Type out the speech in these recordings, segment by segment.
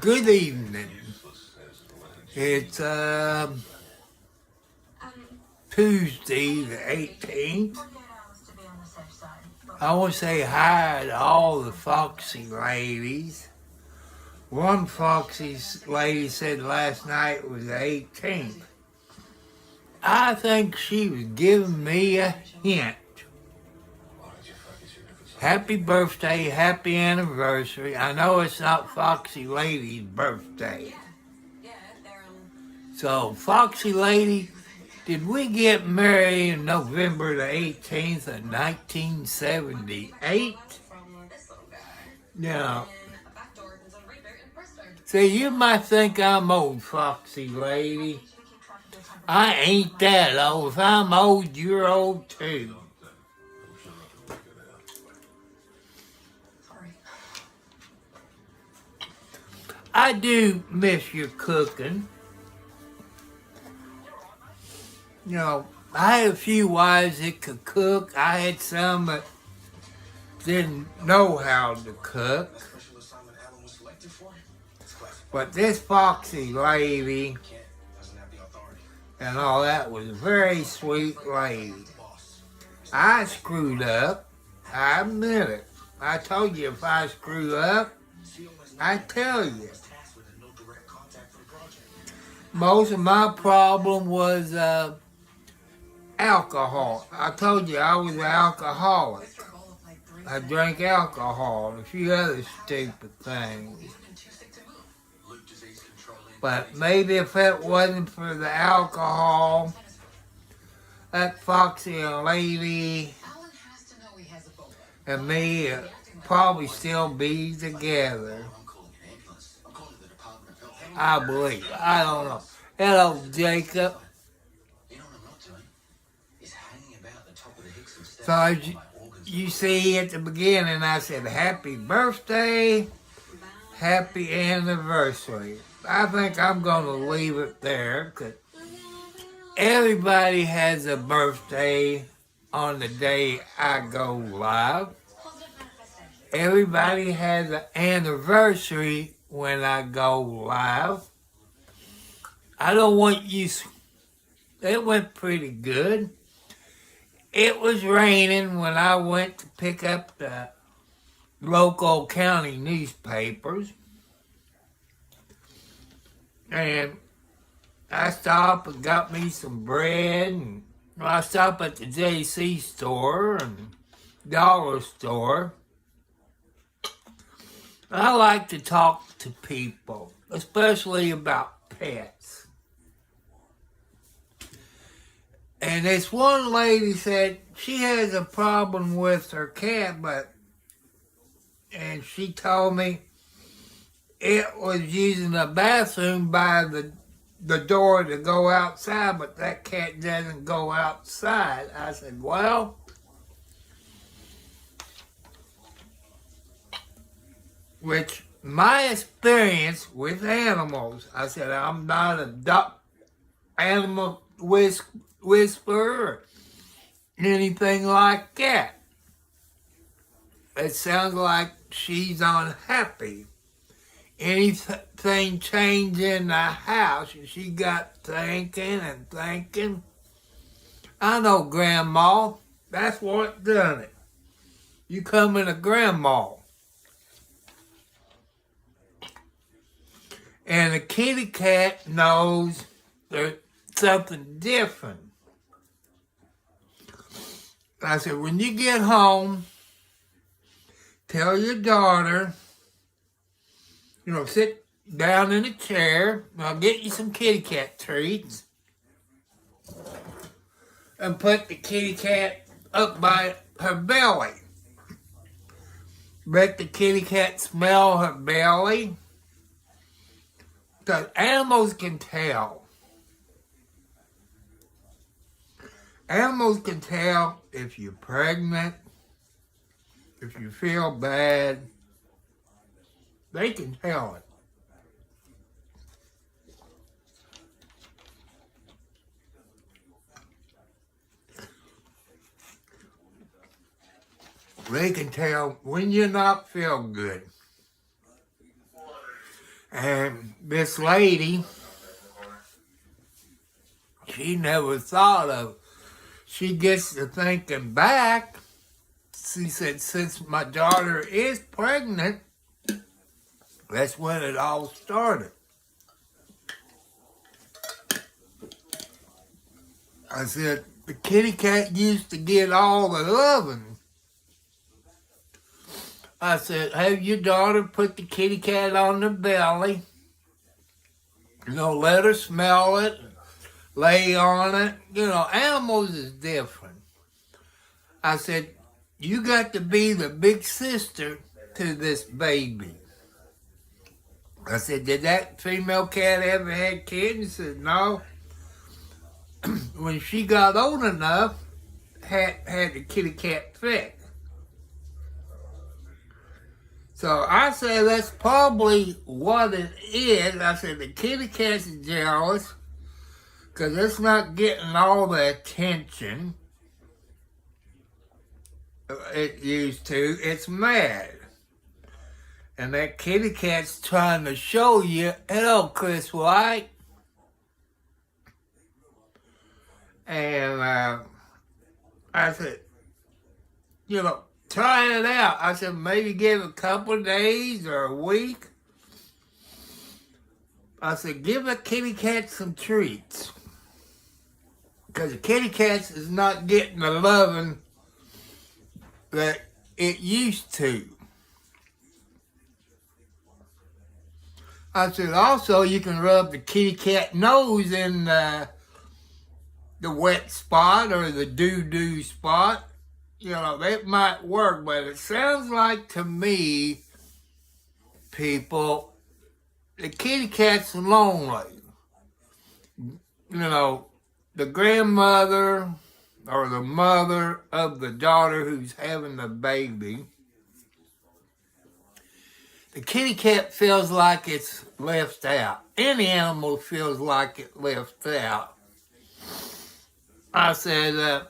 Good evening. It's Tuesday the 18th. I want to say hi to all the Foxy ladies. One Foxy lady said last night was the 18th. I think she was giving me a hint. Happy birthday, happy anniversary. I know it's not Foxy Lady's birthday. So, Foxy Lady, did we get married on November the 18th of 1978? No. See, you might think I'm old, Foxy Lady. I ain't that old. If I'm old, you're old too. I do miss your cooking. You know, I had a few wives that could cook. I had some that didn't know how to cook. But this Foxy lady and all that was a very sweet lady. I screwed up. I admit it. I told you if I screw up, I tell you. Most of my problem was alcohol. I told you I was an alcoholic. I drank alcohol and a few other stupid things. But maybe if it wasn't for the alcohol, that Foxy lady and me would probably still be together. I believe. I don't know. Hello, Jacob. So as you see at the beginning, I said, happy birthday, happy anniversary. I think I'm going to leave it there because everybody has a birthday on the day I go live. Everybody has an anniversary when I go live. I don't want you... It went pretty good. It was raining when I went to pick up the local county newspapers. And I stopped and got me some bread. And I stopped at the JC store and dollar store. I like to talk to people, especially about pets. And this one lady said she has a problem with her cat, and she told me it was using the bathroom by the door to go outside, but that cat doesn't go outside. I said, well, which my experience with animals, I said, I'm not a animal whisperer or anything like that. It sounds like she's unhappy. Anything changed in the house, and she got thinking and thinking. I know, Grandma, that's what done it. You come in a grandma. And the kitty cat knows there's something different. I said, when you get home, tell your daughter, sit down in a chair, and I'll get you some kitty cat treats, and put the kitty cat up by her belly. Let the kitty cat smell her belly. Because animals can tell. Animals can tell if you're pregnant, if you feel bad. They can tell it. They can tell when you're not feeling good. And this lady, she never thought of, she gets to thinking back. She said, since my daughter is pregnant, that's when it all started. I said, the kitty cat used to get all the loving. I said, have your daughter put the kitty cat on the belly. Let her smell it, lay on it. Animals is different. I said, you got to be the big sister to this baby. I said, did that female cat ever have kids? He said, no. When she got old enough, had the kitty cat fixed. So I said, that's probably what it is. I said, the kitty cat's jealous because it's not getting all the attention it used to. It's mad. And that kitty cat's trying to show you, hello, Chris White. And I said, try it out. I said, maybe give it a couple of days or a week. I said, give a kitty cat some treats. Because the kitty cat is not getting the loving that it used to. I said, also, you can rub the kitty cat nose in the wet spot or the doo-doo spot. That might work, but it sounds like to me, people, the kitty cat's lonely. The grandmother or the mother of the daughter who's having the baby, the kitty cat feels like it's left out. Any animal feels like it left out. I said,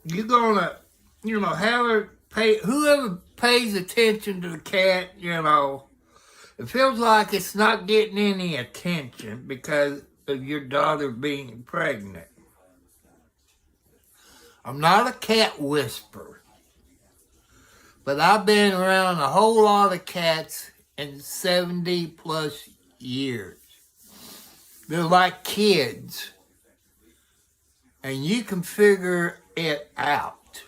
you're gonna, have her pay, whoever pays attention to the cat, it feels like it's not getting any attention because of your daughter being pregnant. I'm not a cat whisperer, but I've been around a whole lot of cats in 70 plus years. They're like kids. And you can figure it out.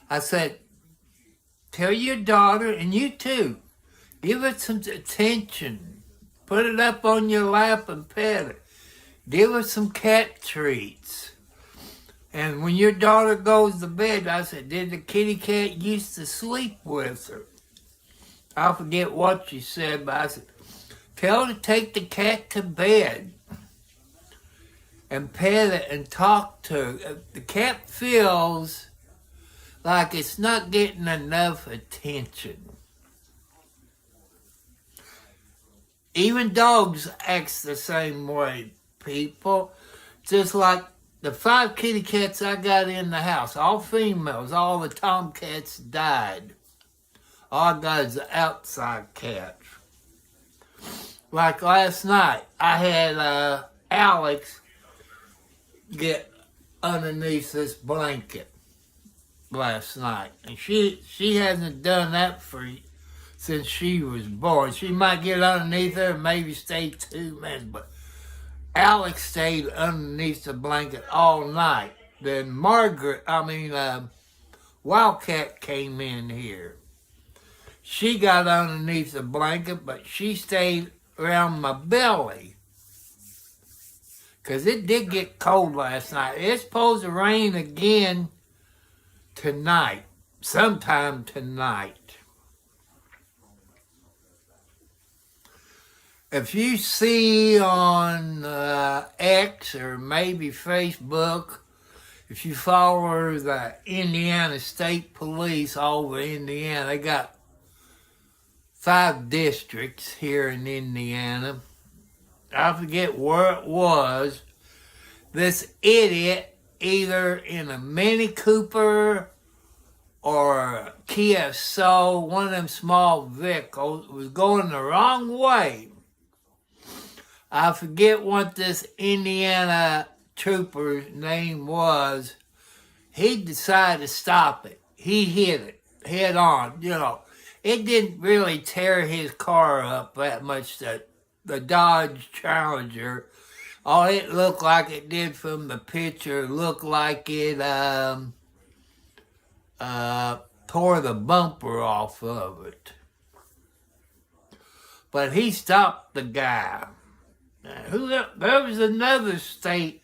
I said, tell your daughter, and you too, give it some attention. Put it up on your lap and pet it. Give her some cat treats. And when your daughter goes to bed, I said, did the kitty cat used to sleep with her? I forget what she said, but I said, tell her to take the cat to bed and pet it and talk to her. The cat feels like it's not getting enough attention. Even dogs act the same way, people. Just like the 5 kitty cats I got in the house, all females, all the tomcats died. All I got is the outside cats. Like last night, I had Alex get underneath this blanket last night. And she hasn't done that since she was born. She might get underneath her and maybe stay 2 minutes, but Alex stayed underneath the blanket all night. Then Wildcat came in here. She got underneath the blanket, but she stayed around my belly. Because it did get cold last night. It's supposed to rain again tonight. Sometime tonight. If you see on X or maybe Facebook, if you follow the Indiana State Police over Indiana, they got 5 districts here in Indiana. I forget where it was. This idiot, either in a Mini Cooper or Kia Soul, one of them small vehicles, was going the wrong way. I forget what this Indiana trooper's name was. He decided to stop it. He hit it head on, It didn't really tear his car up that much, the Dodge Challenger. All it looked like it did from the picture looked like it tore the bumper off of it. But he stopped the guy. There was another state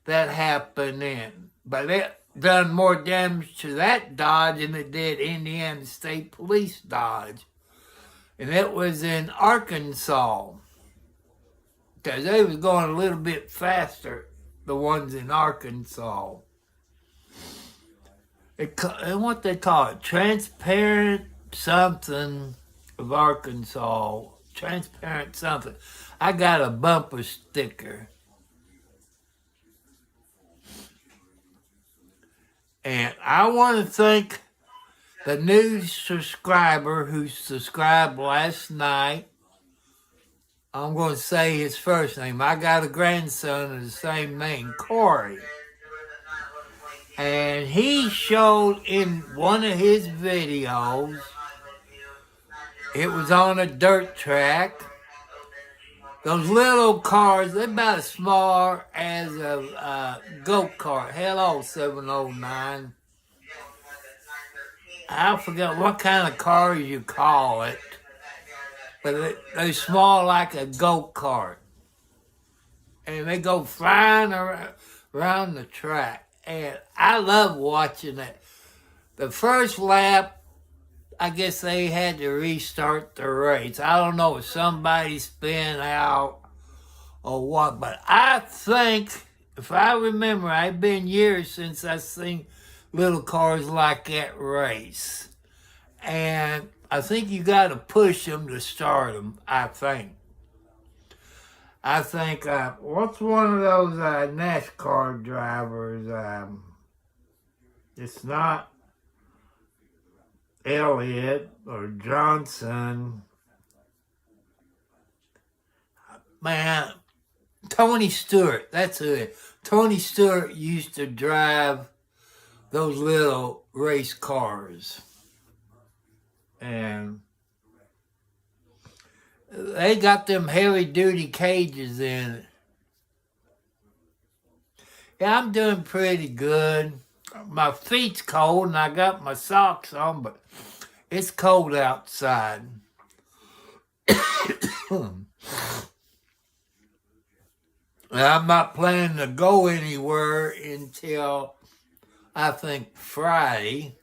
that happened in, but it done more damage to that Dodge than it did Indiana State Police Dodge. And it was in Arkansas, because they was going a little bit faster, the ones in Arkansas. And what they call it, transparent something of Arkansas, transparent something. I got a bumper sticker. And I want to thank the new subscriber who subscribed last night. I'm going to say his first name. I got a grandson of the same name, Corey. And he showed in one of his videos, it was on a dirt track. Those little cars, they're about as small as a go-kart. Hello, 709. I forget what kind of car you call it. But they're small like a go-kart. And they go flying around the track. And I love watching it. The first lap, I guess they had to restart the race. I don't know if somebody spun out or what, but I think, if I remember, it's been years since I've seen little cars like that race. And I think you got to push them to start them, I think. What's one of those NASCAR drivers? It's not Elliott or Johnson. Man, Tony Stewart, that's it. Tony Stewart used to drive those little race cars. And they got them heavy-duty cages in it. Yeah, I'm doing pretty good. My feet's cold and I got my socks on, but it's cold outside. I'm not planning to go anywhere until, I think, Friday.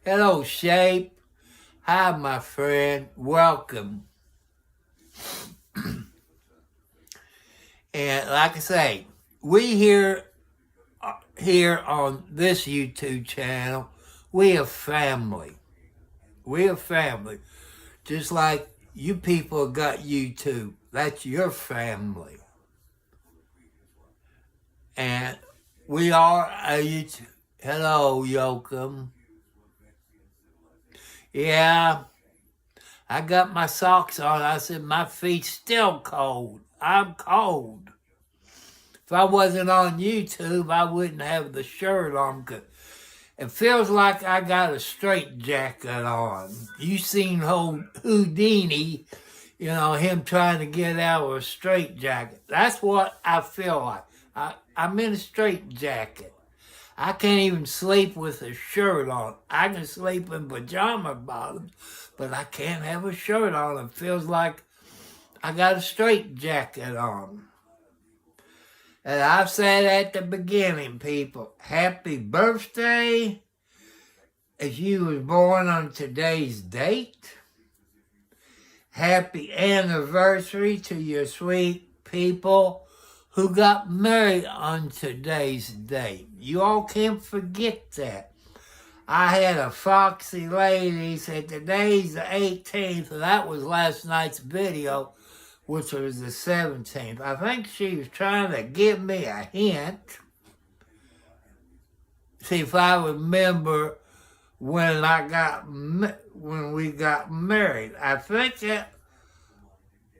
Hello, Shape. Hi, my friend. Welcome. And like I say, we here on this YouTube channel, we are family. We are family. Just like you people got YouTube. That's your family. And we are a YouTube. Hello, Yoakum. Yeah, I got my socks on. I said, my feet's still cold. I'm cold. If I wasn't on YouTube, I wouldn't have the shirt on. Cause it feels like I got a straight jacket on. You seen Houdini, him trying to get out of a straight jacket. That's what I feel like. I'm in a straight jacket. I can't even sleep with a shirt on. I can sleep in pajama bottoms, but I can't have a shirt on. It feels like I got a straight jacket on. And I've said at the beginning, people, happy birthday if you was born on today's date. Happy anniversary to your sweet people who got married on today's date. You all can't forget that. I had a foxy lady said today's the 18th, and that was last night's video which was the 17th. I think she was trying to give me a hint. See if I remember when we got married. I think it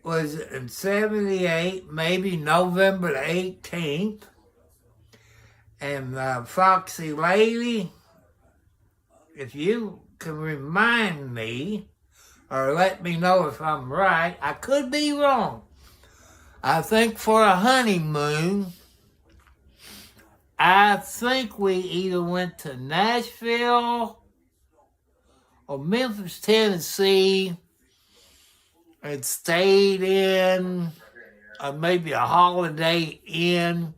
was in 78, maybe November the 18th. And Foxy Lady, if you can remind me or let me know if I'm right, I could be wrong. I think for a honeymoon, I think we either went to Nashville or Memphis, Tennessee, and stayed in maybe a Holiday Inn.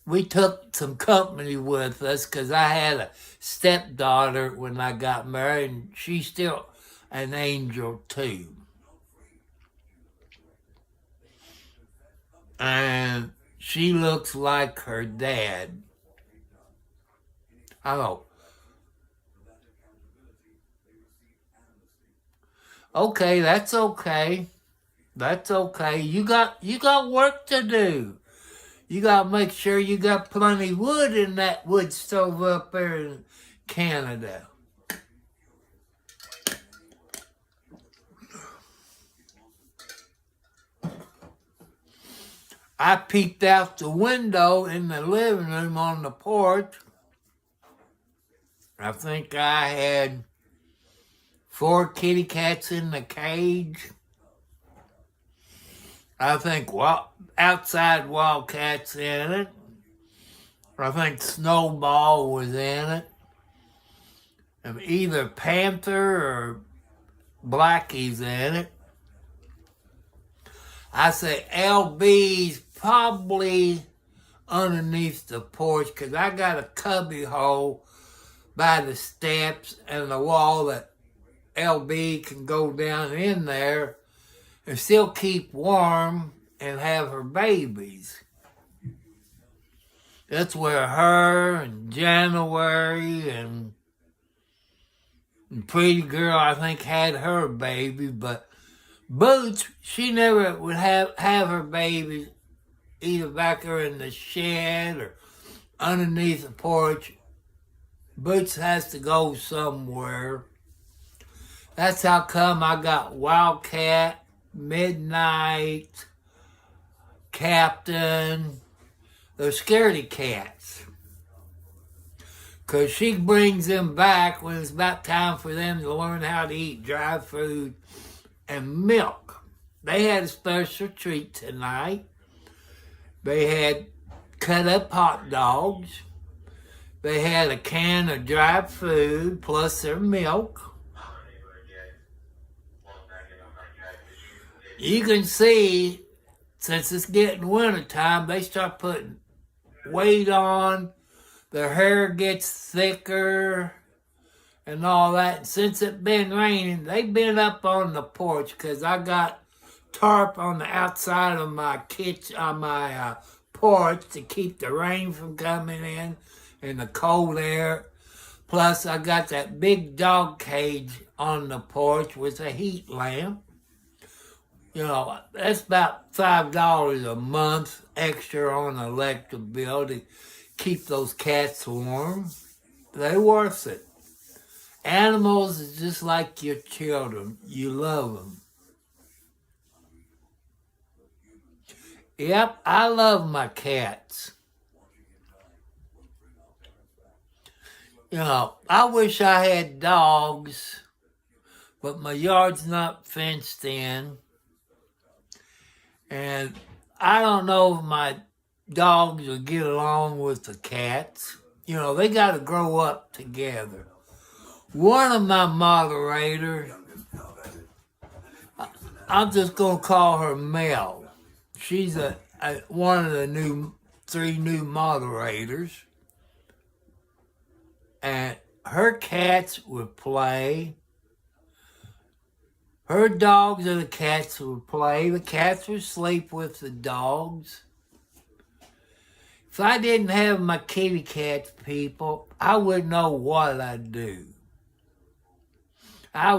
We took some company with us because I had a stepdaughter when I got married, and she's still an angel too. And she looks like her dad. I know. Okay, that's okay. That's okay. You got work to do. You got to make sure you got plenty of wood in that wood stove up there in Canada. I peeked out the window in the living room on the porch. I think I had 4 kitty cats in the cage. I think outside wildcats in it. I think Snowball was in it. And either Panther or Blackie's in it. I say LB's probably underneath the porch because I got a cubby hole by the steps and the wall that LB can go down in there and still keep warm and have her babies. That's where her and January and Pretty Girl, I think, had her baby. But Boots, she never would have her babies either back there in the shed or underneath the porch. Boots has to go somewhere. That's how come I got Wildcat, Midnight, Captain, those scaredy cats. Because she brings them back when it's about time for them to learn how to eat dry food and milk. They had a special treat tonight. They had cut up hot dogs. They had a can of dry food plus their milk. You can see, since it's getting wintertime, they start putting weight on. Their hair gets thicker and all that. And since it's been raining, they've been up on the porch because I got tarp on the outside of my kitchen, on my porch to keep the rain from coming in and the cold air. Plus, I got that big dog cage on the porch with a heat lamp. You know, that's about $5 a month extra on the electric bill to keep those cats warm. They're worth it. Animals is just like your children. You love them. Yep, I love my cats. You know, I wish I had dogs, but my yard's not fenced in. And I don't know if my dogs will get along with the cats. You know, they got to grow up together. One of my moderators, I'm just going to call her Mel. She's one of the 3 new moderators. And her cats would play. Her dogs and the cats would play. The cats would sleep with the dogs. If I didn't have my kitty cats, people, I wouldn't know what I'd do. I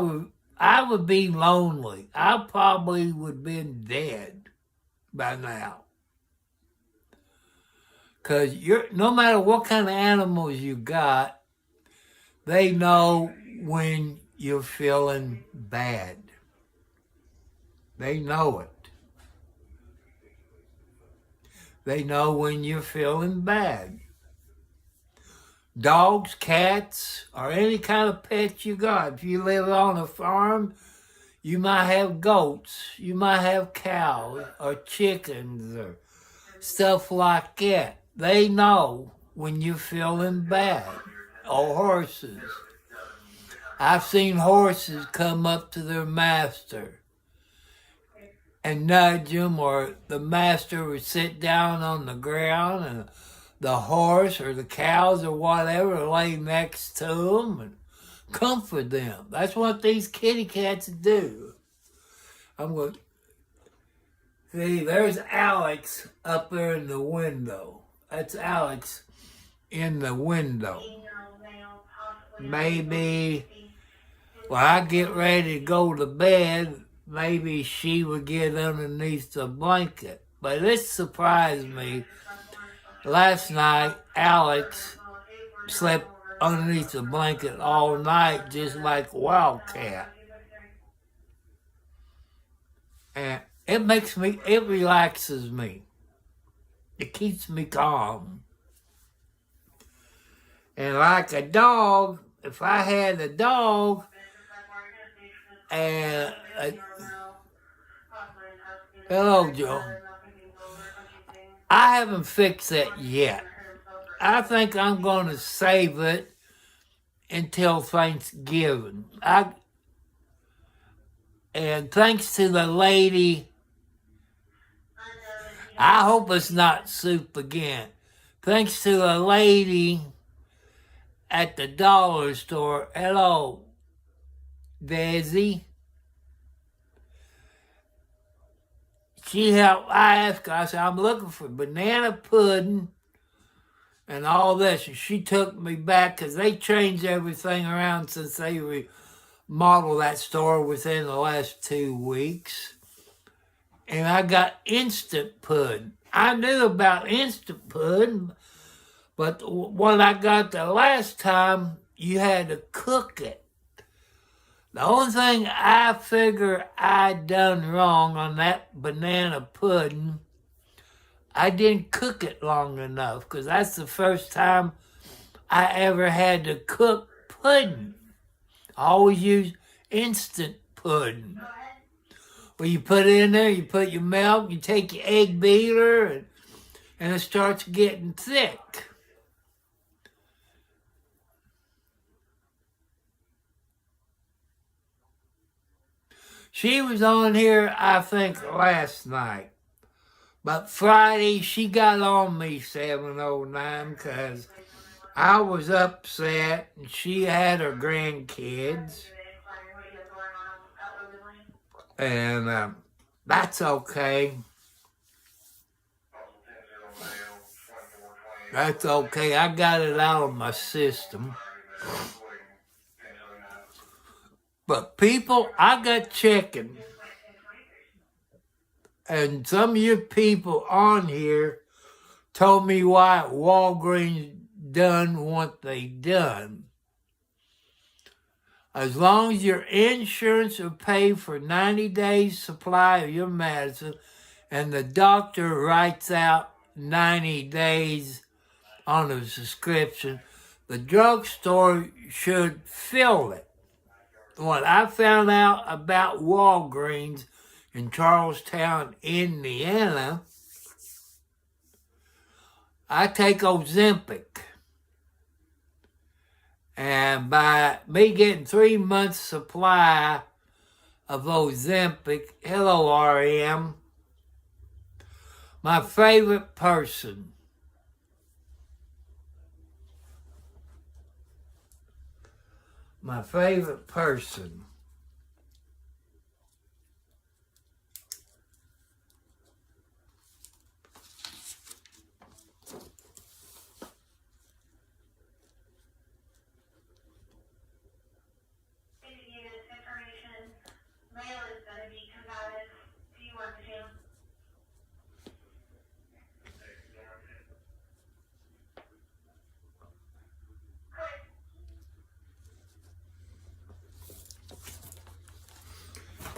I would be lonely. I probably would have been dead by now. Because no matter what kind of animals you got, they know when you're feeling bad. They know it. They know when you're feeling bad. Dogs, cats, or any kind of pet you got. If you live on a farm, you might have goats, you might have cows, or chickens, or stuff like that. They know when you're feeling bad. Or horses. I've seen horses come up to their master and nudge them, or the master would sit down on the ground and the horse or the cows or whatever lay next to them and comfort them. That's what these kitty cats do. I'm going to see, there's Alex up there in the window. That's Alex in the window. Maybe when I get ready to go to bed, maybe she would get underneath the blanket. But it surprised me. Last night, Alex slept underneath the blanket all night, just like Wildcat. And it relaxes me. It keeps me calm. And like a dog, if I had a dog and hello, Joe. I haven't fixed that yet. I think I'm going to save it until Thanksgiving. And thanks to the lady, I hope it's not soup again. Thanks to the lady at the dollar store. Hello, Daisy. She helped. I asked her, I said, I'm looking for banana pudding and all this. And she took me back because they changed everything around since they remodeled that store within the last 2 weeks. And I got instant pudding. I knew about instant pudding, but what I got the last time, you had to cook it. The only thing I figure I done wrong on that banana pudding, I didn't cook it long enough, because that's the first time I ever had to cook pudding. I always use instant pudding. Well, you put it in there, you put your milk, you take your egg beater, and it starts getting thick. She was on here, I think, last night. But Friday, she got on me, 709, because I was upset, and she had her grandkids. And that's okay. That's okay. I got it out of my system. But people, I got checking. And some of you people on here told me why Walgreens done what they done. As long as your insurance will pay for 90 days supply of your medicine and the doctor writes out 90 days on a subscription, the drugstore should fill it. What I found out about Walgreens in Charlestown, Indiana, I take Ozempic. And by me getting 3 months supply of Ozempic, hello RM, my favorite person,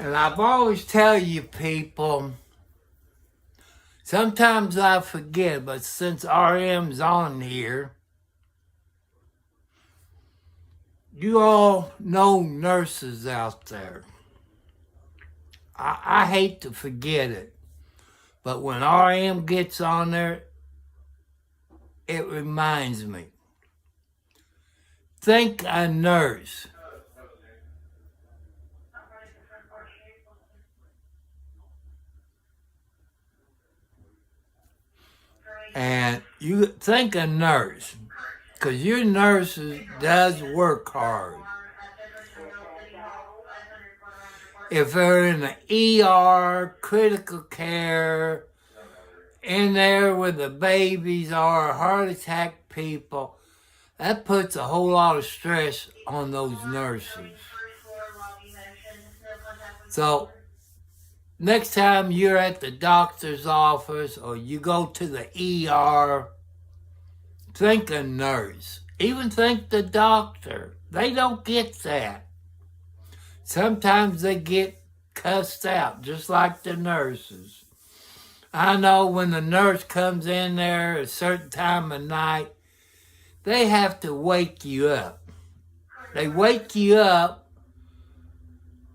And I've always tell you people, sometimes I forget, but since RM's on here, you all know nurses out there. I hate to forget it, but when RM gets on there, it reminds me. Think a nurse. And you think a nurse, because your nurses does work hard. If they're in the ER, critical care, in there where the babies are, heart attack people, that puts a whole lot of stress on those nurses. So, next time you're at the doctor's office or you go to the ER, think a nurse. Even think the doctor. They don't get that. Sometimes they get cussed out, just like the nurses. I know when the nurse comes in there at a certain time of night, they have to wake you up. They wake you up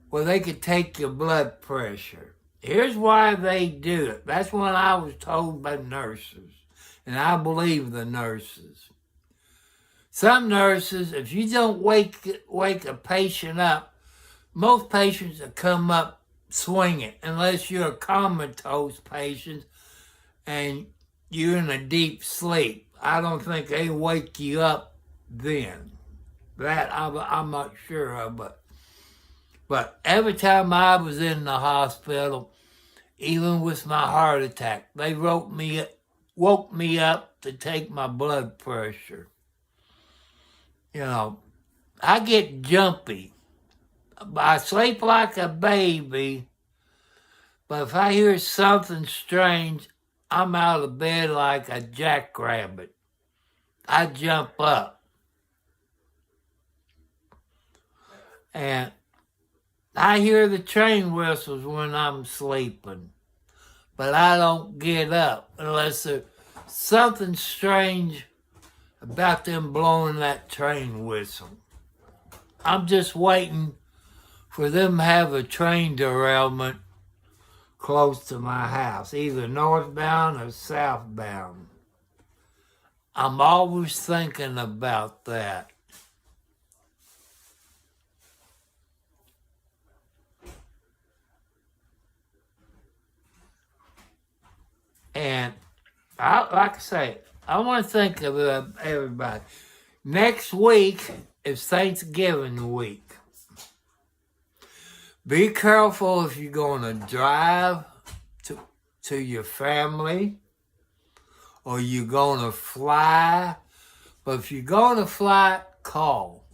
where they could take your blood pressure. Here's why they do it. That's what I was told by nurses, and I believe the nurses. Some nurses, if you don't wake a patient up, most patients will come up swinging, unless you're a comatose patient and you're in a deep sleep. I don't think they wake you up then. That I'm not sure of, but every time I was in the hospital, even with my heart attack, they woke me up to take my blood pressure. You know, I get jumpy. I sleep like a baby, but if I hear something strange, I'm out of bed like a jackrabbit. I jump up. And I hear the train whistles when I'm sleeping, but I don't get up unless there's something strange about them blowing that train whistle. I'm just waiting for them to have a train derailment close to my house, either northbound or southbound. I'm always thinking about that. And like I say, I want to think of everybody. Next week is Thanksgiving week. Be careful if you're going to drive to your family or you're going to fly. But if you're going to fly, call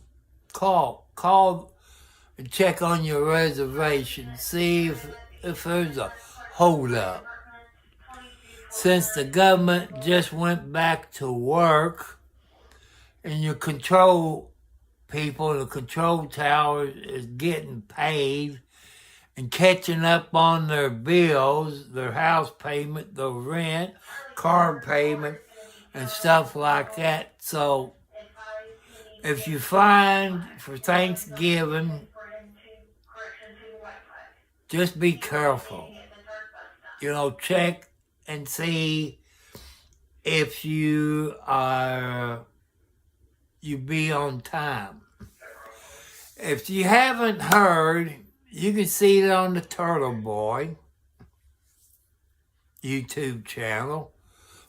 and check on your reservation. See if there's a holdup. Since the government just went back to work and your control people, the control tower is getting paid and catching up on their bills, their house payment, their rent, car payment, and stuff like that. So if you find for Thanksgiving, just be careful. You know, check and see if you be on time. If you haven't heard, you can see it on the Turtle Boy YouTube channel.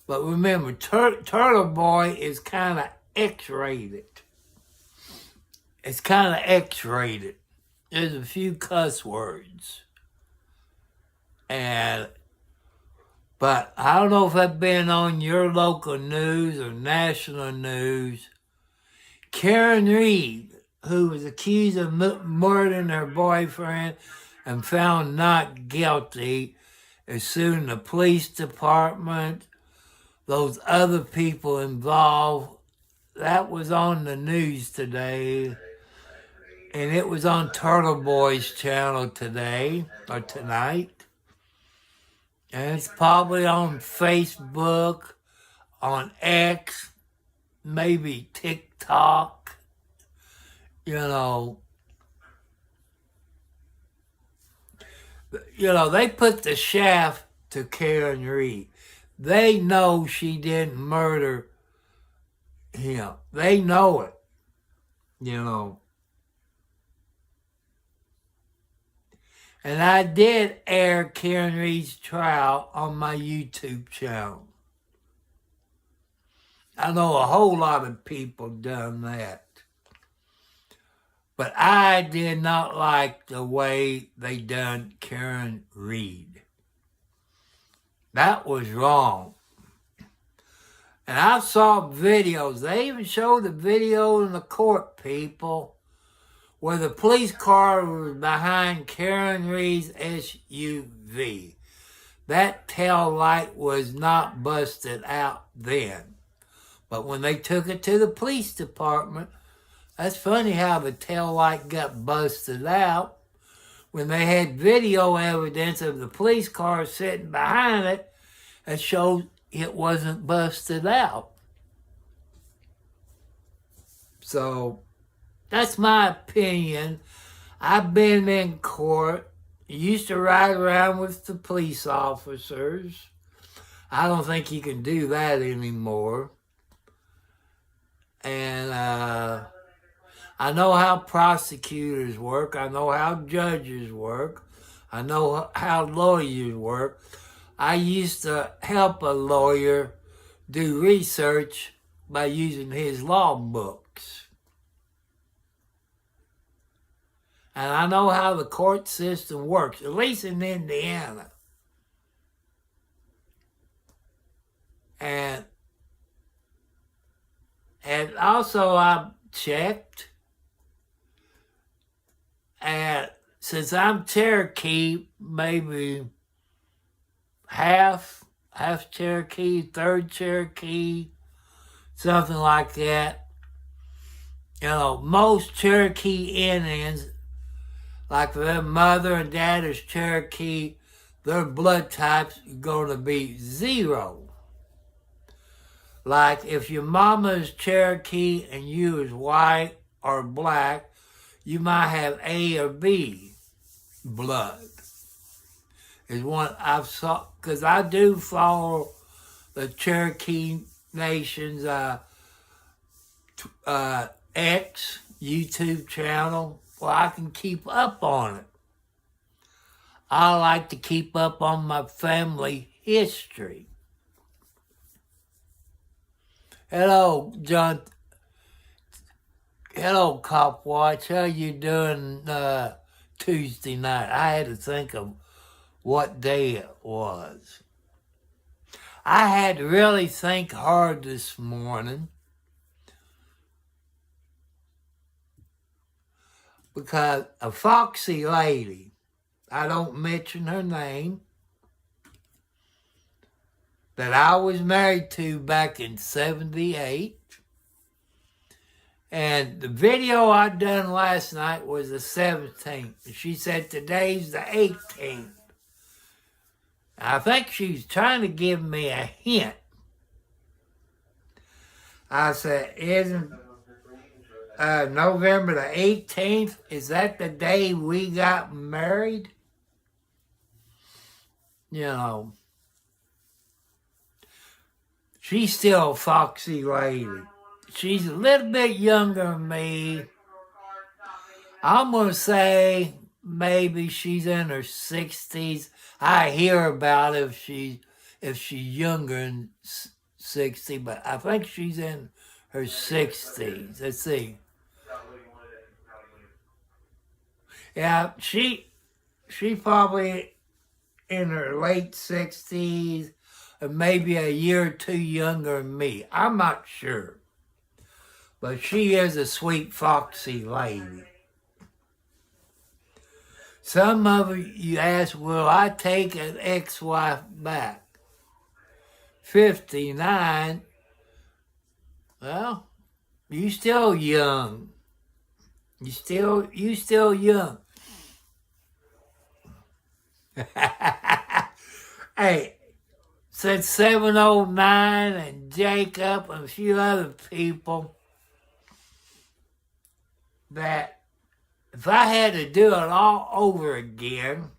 But remember, Turtle Boy is kind of X-rated. It's kind of X-rated. There's a few cuss words. But I don't know if that's been on your local news or national news. Karen Reed, who was accused of murdering her boyfriend and found not guilty, is suing the police department, those other people involved. That was on the news today. And it was on Turtle Boy's channel today or tonight. And it's probably on Facebook, on X, maybe TikTok. You know, they put the shaft to Karen Reed. They know she didn't murder him. They know it. And I did air Karen Reed's trial on my YouTube channel. I know a whole lot of people done that. But I did not like the way they done Karen Reed. That was wrong. And I saw videos. They even showed the video in the court, people, where the police car was behind Karen Reed's SUV. That tail light was not busted out then. But when they took it to the police department, that's funny how the tail light got busted out. When they had video evidence of the police car sitting behind it, it showed it wasn't busted out. So, that's my opinion. I've been in court. Used to ride around with the police officers. I don't think you can do that anymore. And I know how prosecutors work. I know how judges work. I know how lawyers work. I used to help a lawyer do research by using his law books. And I know how the court system works, at least in Indiana. And also I checked, and since I'm Cherokee, maybe half Cherokee, third Cherokee, something like that. Most Cherokee Indians, like their mother and dad is Cherokee, their blood type's going to be 0. Like if your mama is Cherokee and you is white or black, you might have A or B blood. Is one I've saw, because I do follow the Cherokee Nation's X YouTube channel, where I can keep up on it. I like to keep up on my family history. Hello, John. Hello, Cop Watch. How you doing Tuesday night? I had to think of what day it was. I had to really think hard this morning because a foxy lady, I don't mention her name, that I was married to back in 78. And the video I done last night was the 17th. She said today's the 18th. I think she's trying to give me a hint. I said, isn't November the 18th, is that the day we got married? She's still a foxy lady. She's a little bit younger than me. I'm going to say maybe she's in her 60s. I hear about if she's younger than 60, but I think she's in her 60s. Let's see. Yeah, she probably in her late 60s, or maybe a year or two younger than me. I'm not sure. But she is a sweet, foxy lady. Some of you ask, will I take an ex-wife back? 59. Well, you still young. You still young. Hey, since 709 and Jacob and a few other people, that if I had to do it all over again,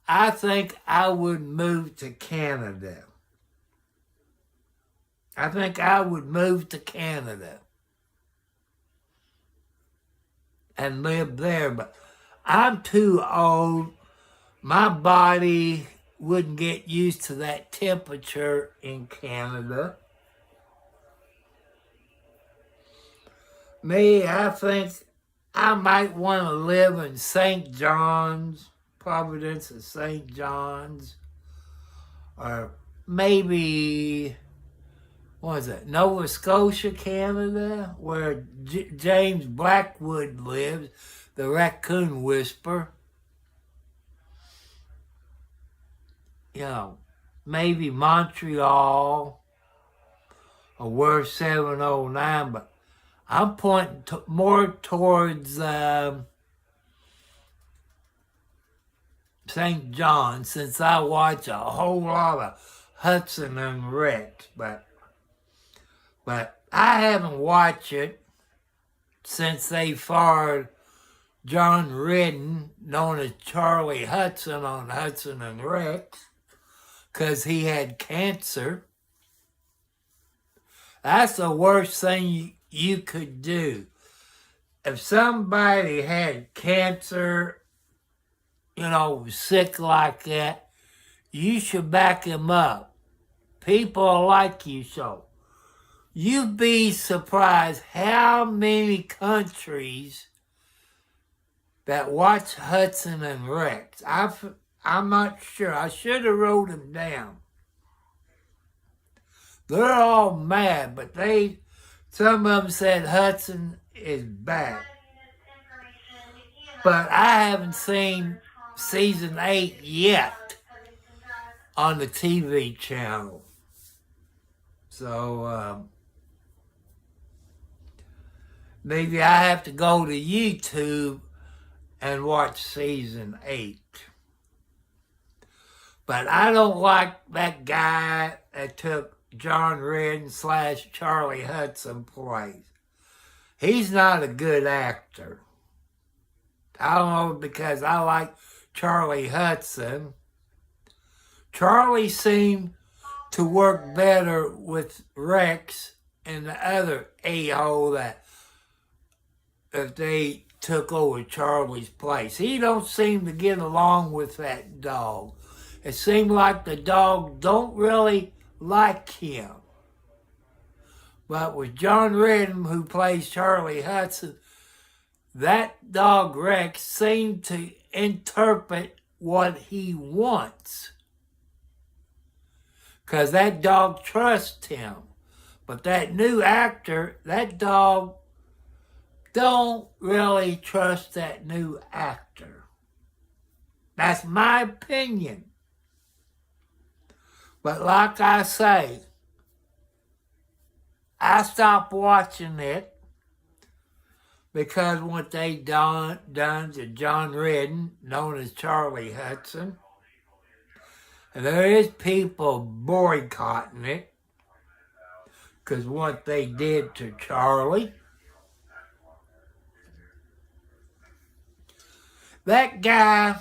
I think I would move to Canada. I think I would move to Canada and live there, but I'm too old. My body wouldn't get used to that temperature in Canada. Me, I think I might want to live in St. John's, Providence or St. John's, or maybe, what is it, Nova Scotia, Canada, where James Blackwood lives, the raccoon whisperer. You know, maybe Montreal or where 709, but I'm pointing more towards St. John, since I watch a whole lot of Hudson and Rex, but I haven't watched it since they fired John Redden, known as Charlie Hudson, on Hudson and Rex, because he had cancer. That's the worst thing you could do. If somebody had cancer, sick like that, you should back him up. People like you so. You'd be surprised how many countries that watch Hudson and Rex. I'm not sure. I should have wrote them down. They're all mad, but some of them said Hudson is back. But I haven't seen season 8 yet on the TV channel. So maybe I have to go to YouTube and watch season 8. But I don't like that guy that took John Redden / Charlie Hudson place. He's not a good actor. I don't know, because I like Charlie Hudson. Charlie seemed to work better with Rex and the other a-hole that if they took over Charlie's place. He don't seem to get along with that dog. It seemed like the dog don't really like him. But with John Redden, who plays Charlie Hudson, that dog Rex seemed to interpret what he wants. Because that dog trusts him. But that new actor, that dog don't really trust that new actor. That's my opinion. But like I say, I stopped watching it because what they done to John Redden, known as Charlie Hudson, and there is people boycotting it because what they did to Charlie. That guy,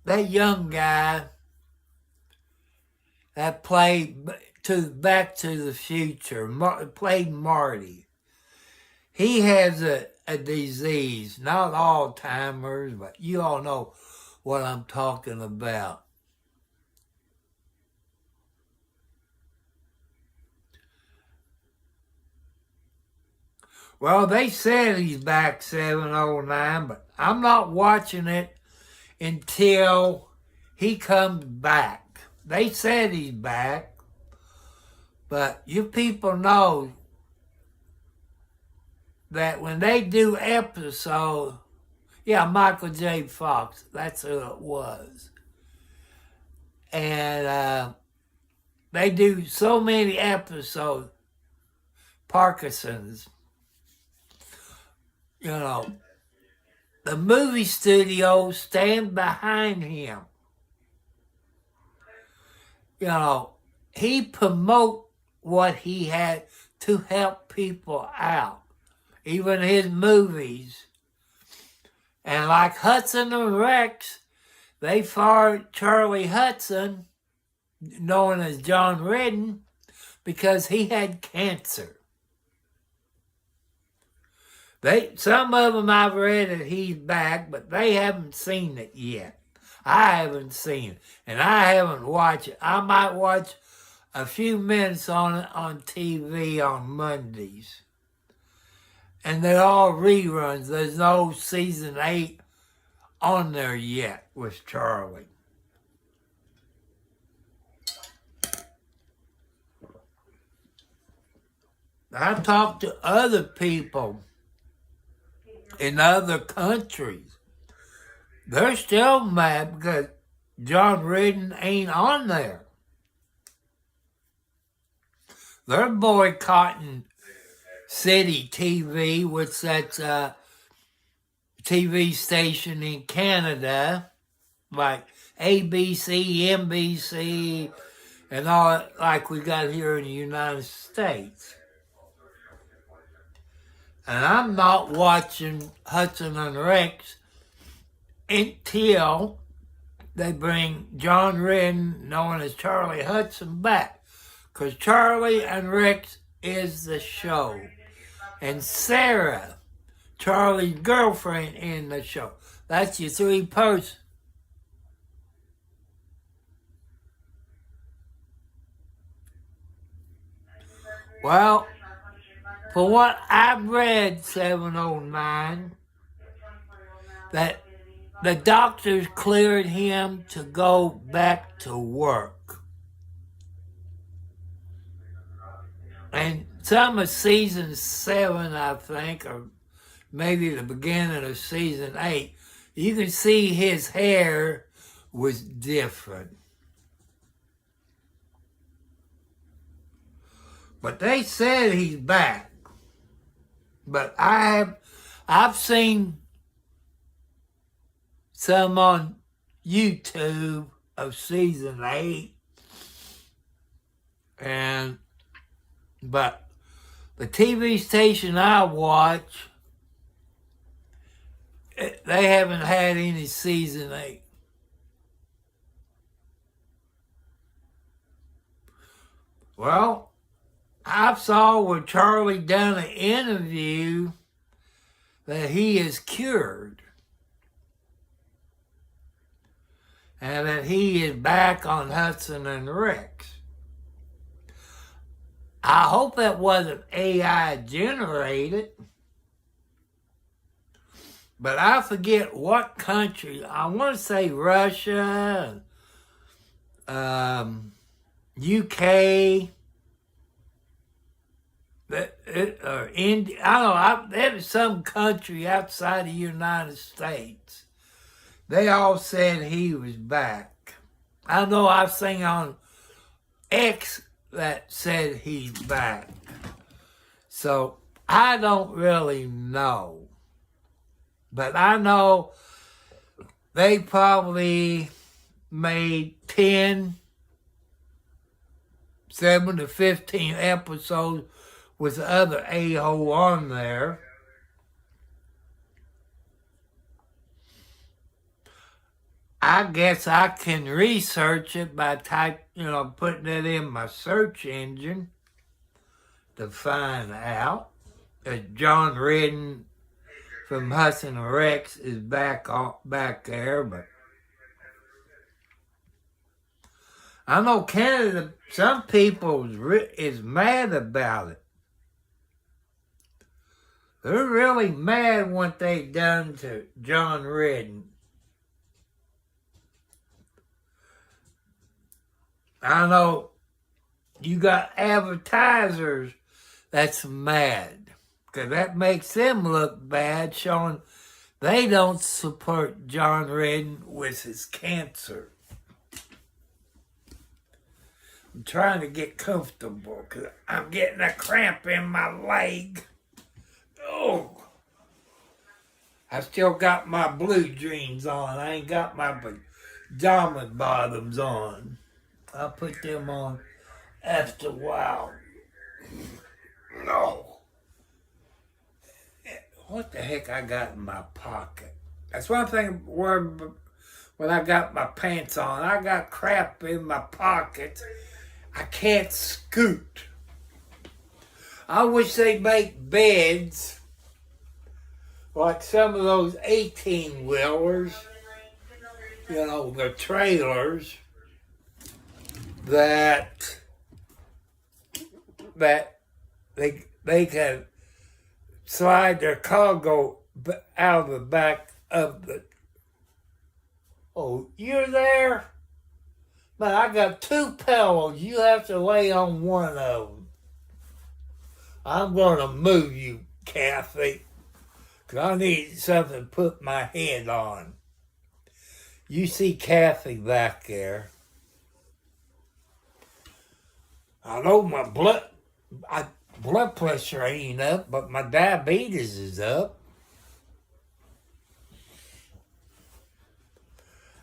that young guy that played Back to the Future, played Marty. He has a disease, not Alzheimer's, but you all know what I'm talking about. Well, they said he's back 709, but I'm not watching it until he comes back. They said he's back, but you people know that when they do episodes, Michael J. Fox, that's who it was. And they do so many episodes, Parkinson's. you know, the movie studios stand behind him. You know, he promote what he had to help people out, even his movies. And like Hudson and Rex, they fired Charlie Hudson, known as John Redden, because he had cancer. Some of them I've read that he's back, but they haven't seen it yet. I haven't seen it, and I haven't watched it. I might watch a few minutes on it on TV on Mondays. And they're all reruns. There's no season 8 on there yet with Charlie. I talked to other people in other countries. They're still mad because John Redden ain't on there. They're boycotting City TV, which that's a TV station in Canada, like ABC, NBC, and all like we got here in the United States. And I'm not watching Hudson and Rex until they bring John Redden, known as Charlie Hudson, back. Because Charlie and Rex is the show. And Sarah, Charlie's girlfriend, in the show. That's your 3 person. Well, for what I've read, 709, that the doctors cleared him to go back to work. And some of season 7, I think, or maybe the beginning of season 8, you can see his hair was different. But they said he's back. But I've seen some on YouTube of season 8, but the TV station I watch, they haven't had any season 8. Well, I saw where Charlie done an interview that he is cured and that he is back on Hudson and Rex. I hope that wasn't AI generated, but I forget what country. I want to say Russia, UK, or India. I don't know. There was some country outside the United States. They all said he was back. I know I've seen on X that said he's back. So I don't really know. But I know they probably made 7 to 15 episodes with the other a-hole on there. I guess I can research it by putting it in my search engine to find out that John Redden from Hudson and Rex is back there, but I know Canada, some people is mad about it. They're really mad what they done to John Redden. I know you got advertisers that's mad, because that makes them look bad, showing they don't support John Redden with his cancer. I'm trying to get comfortable because I'm getting a cramp in my leg. Oh, I still got my blue jeans on. I ain't got my pajama bottoms on. I'll put them on after a while. No. What the heck I got in my pocket? That's one thing when I got my pants on. I got crap in my pockets. I can't scoot. I wish they'd make beds like some of those 18-wheelers, you know, the trailers that they can slide their cargo out of the back of the... Oh, you're there? Man, I got 2 pillows. You have to lay on one of them. I'm going to move you, Kathy, because I need something to put my head on. You see Kathy back there. I know my blood pressure ain't up, but my diabetes is up.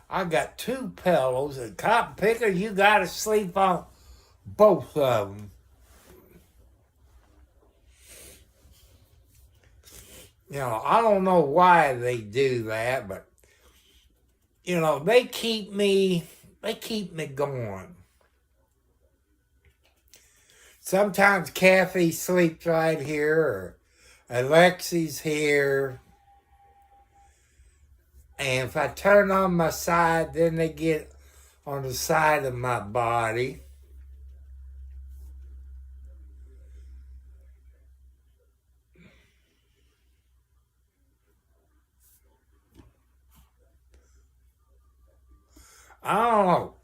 I got 2 pillows. A cotton picker, you got to sleep on both of them. You know, I don't know why they do that, but, you know, they keep me going. Sometimes Kathy sleeps right here, or Alexi's here. And if I turn on my side, then they get on the side of my body. I don't know.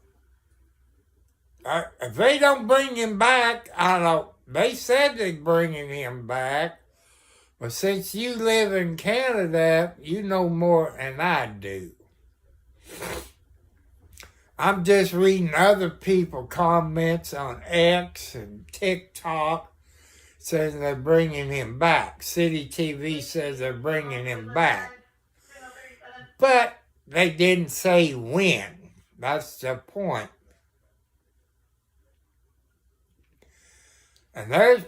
If they don't bring him back, I don't. They said they're bringing him back. But since you live in Canada, you know more than I do. I'm just reading other people's comments on X and TikTok saying they're bringing him back. City TV says they're bringing him back. But they didn't say when. That's the point. And there's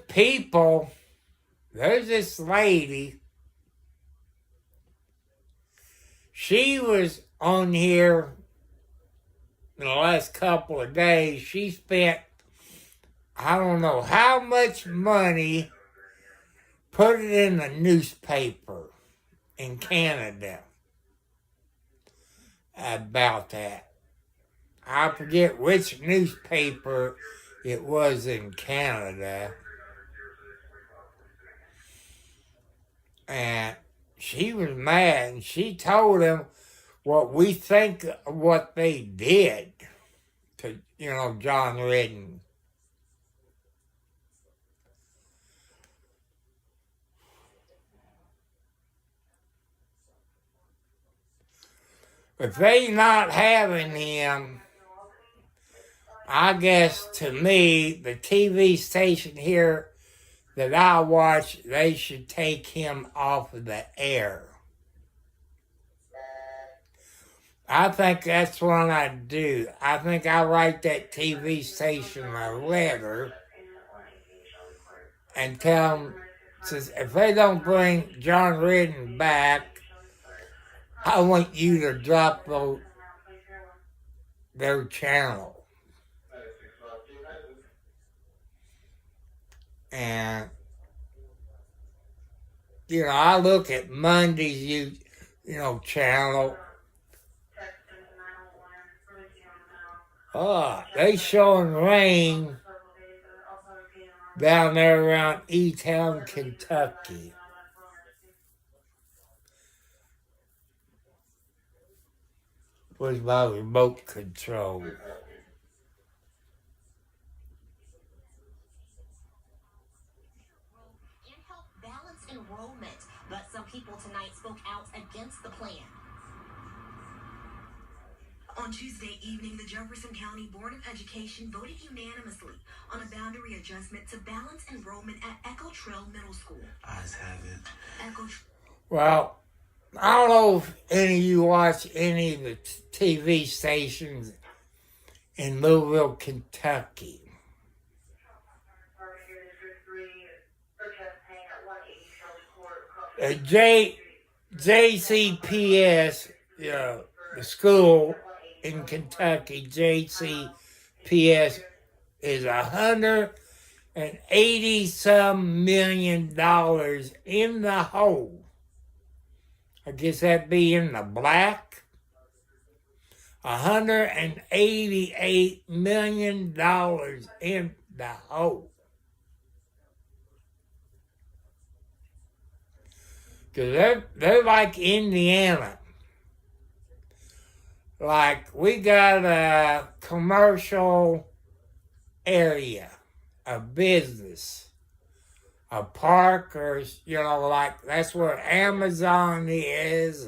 this lady. She was on here in the last couple of days. She spent, I don't know how much money, put it in the newspaper in Canada about that. I forget which newspaper it was in Canada. And she was mad, and she told him what we think of what they did to, you know, John Redden. If they not having him, I guess to me, the TV station here that I watch, they should take him off of the air. I think that's what I do. I think I write that TV station a letter and tell them, says, if they don't bring John Redden back, I want you to drop their channel. And, you know, I look at Monday's, channel. Oh, they showing rain down there around E-Town, Kentucky. Where's my remote control? Enrollment, but some people tonight spoke out against the plan. On Tuesday evening, the Jefferson County Board of Education voted unanimously on a boundary adjustment to balance enrollment at Echo Trail Middle School. Eyes have it. Well, I don't know if any of you watch any of the TV stations in Louisville, Kentucky. JCPS, the school in Kentucky, JCPS, is $180-some million in the hole. I guess that'd be in the black. $188 million in the hole. Because they're like Indiana. Like, we got a commercial area, a business, a park, or, like, that's where Amazon is,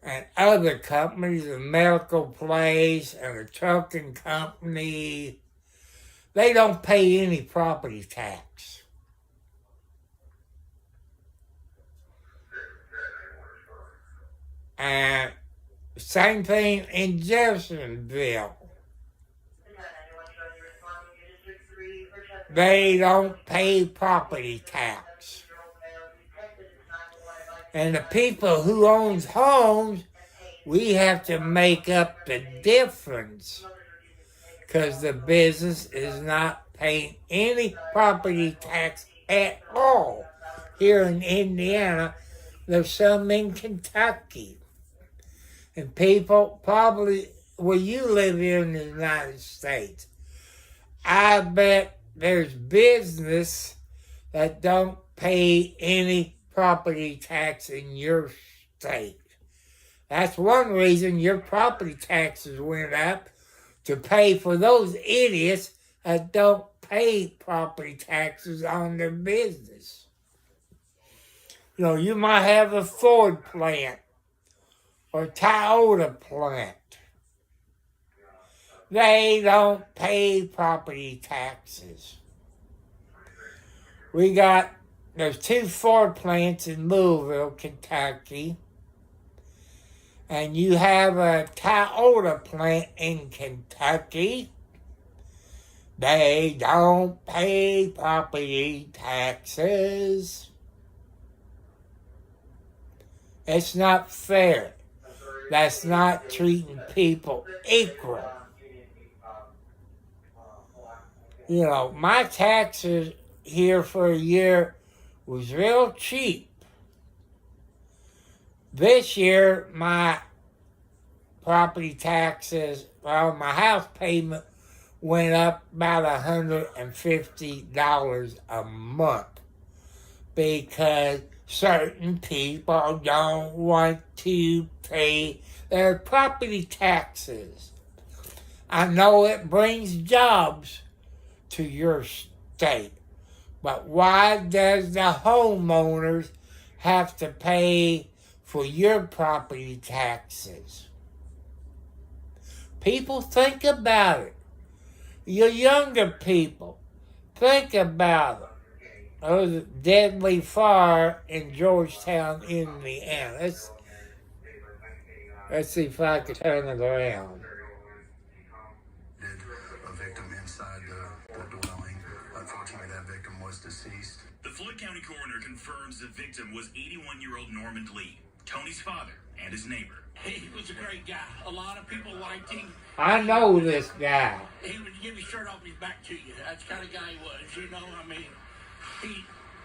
and other companies, a medical place, and a trucking company. They don't pay any property tax. And same thing in Jeffersonville. They don't pay property tax. And the people who owns homes, we have to make up the difference because the business is not paying any property tax at all here in Indiana. There's some in Kentucky. And people probably, well, you live here in the United States. I bet there's business that don't pay any property tax in your state. That's one reason your property taxes went up, to pay for those idiots that don't pay property taxes on their business. You might have a Ford plant or Toyota plant. They don't pay property taxes. There's 2 Ford plants in Louisville, Kentucky, and you have a Toyota plant in Kentucky. They don't pay property taxes. It's not fair. That's not treating people equal. My taxes here for a year was real cheap. This year, my property taxes, my house payment went up about $150 a month because certain people don't want to pay their property taxes. I know it brings jobs to your state, but why does the homeowners have to pay for your property taxes? People, think about it. You younger people, think about it. There was a deadly fire in Georgetown, Indiana. Let's see if I can turn it around. A victim inside the dwelling. Unfortunately, that victim was deceased. The Floyd County coroner confirms the victim was 81-year-old Norman Lee, Tony's father and his neighbor. He was a great guy. A lot of people liked him. I know this guy. He would give his shirt off his back to you. That's the kind of guy he was,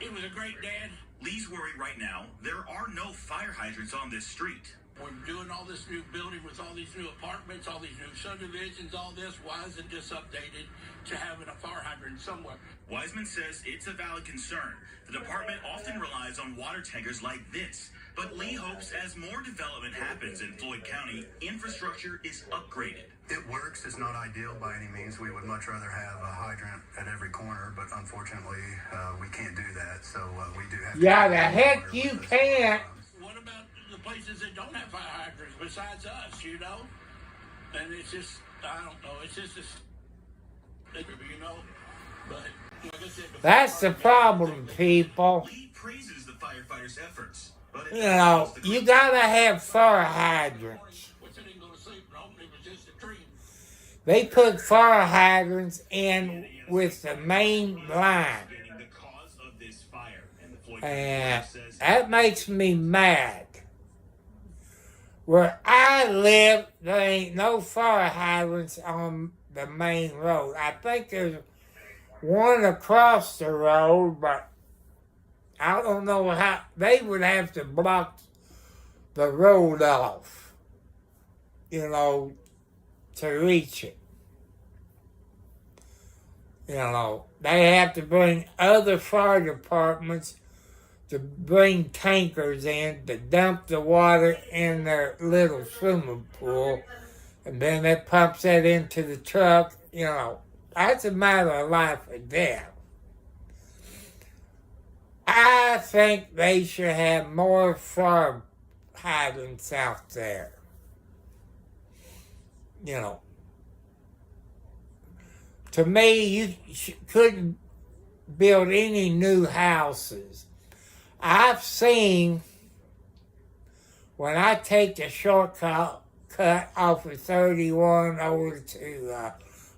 he was a great dad. Lee's worried right now there are no fire hydrants on this street. We're doing all this new building with all these new apartments, all these new subdivisions, all this. Why isn't this updated to having a fire hydrant somewhere? Wiseman says it's a valid concern. The department often relies on water tankers like this. But Lee hopes as more development happens in Floyd County, infrastructure is upgraded. It works. It's not ideal by any means. We would much rather have a hydrant at every corner, but unfortunately, we can't do that. So we do have to... Yeah, the heck you can't. What about the places that don't have fire hydrants besides us, And it's just, I don't know. It's just but like I said, that's the problem, people. Lee praises the firefighters' efforts. But it You does know, cause the you gotta have fire hydrants. We couldn't go to sleep and hoping it was just a dream. They put fire hydrants in with the main line. the cause of this fire, and the Floyd And says that makes me mad. Where I live, there ain't no fire hydrants on the main road. I think there's one across the road, but I don't know how. They would have to block the road off, you know, to reach it. You know, they have to bring other fire departments to bring tankers in to dump the water in their little swimming pool, and then it pumps that into the truck. You know, that's a matter of life or death. I think they should have more fire hydrants out there. You know, to me, you couldn't build any new houses. I've seen, when I take the shortcut off of 31 over to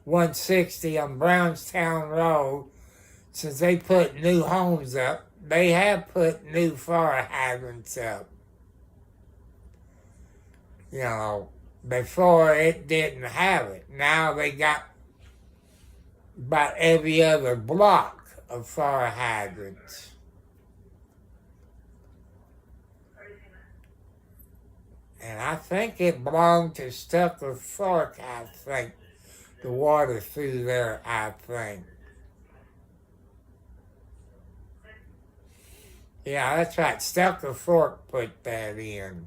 160 on Brownstown Road, since they put new homes up, they have put new fire hydrants up. You know, before it didn't have it. Now they got about every other block of fire hydrants. And I think it belonged to Stucker Fork, I think. The water through there, I think. Yeah, that's right. Stucker Fork put that in.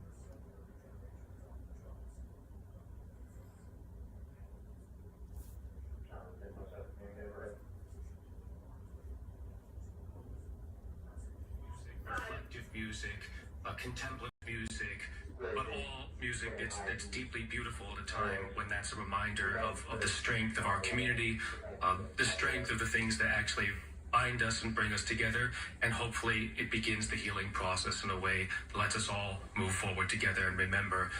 Reflective music, contemplative music, but all music that's deeply beautiful at a time when that's a reminder of the strength of our community, the strength of the things that actually bind us and bring us together, and hopefully it begins the healing process in a way that lets us all move forward together and remember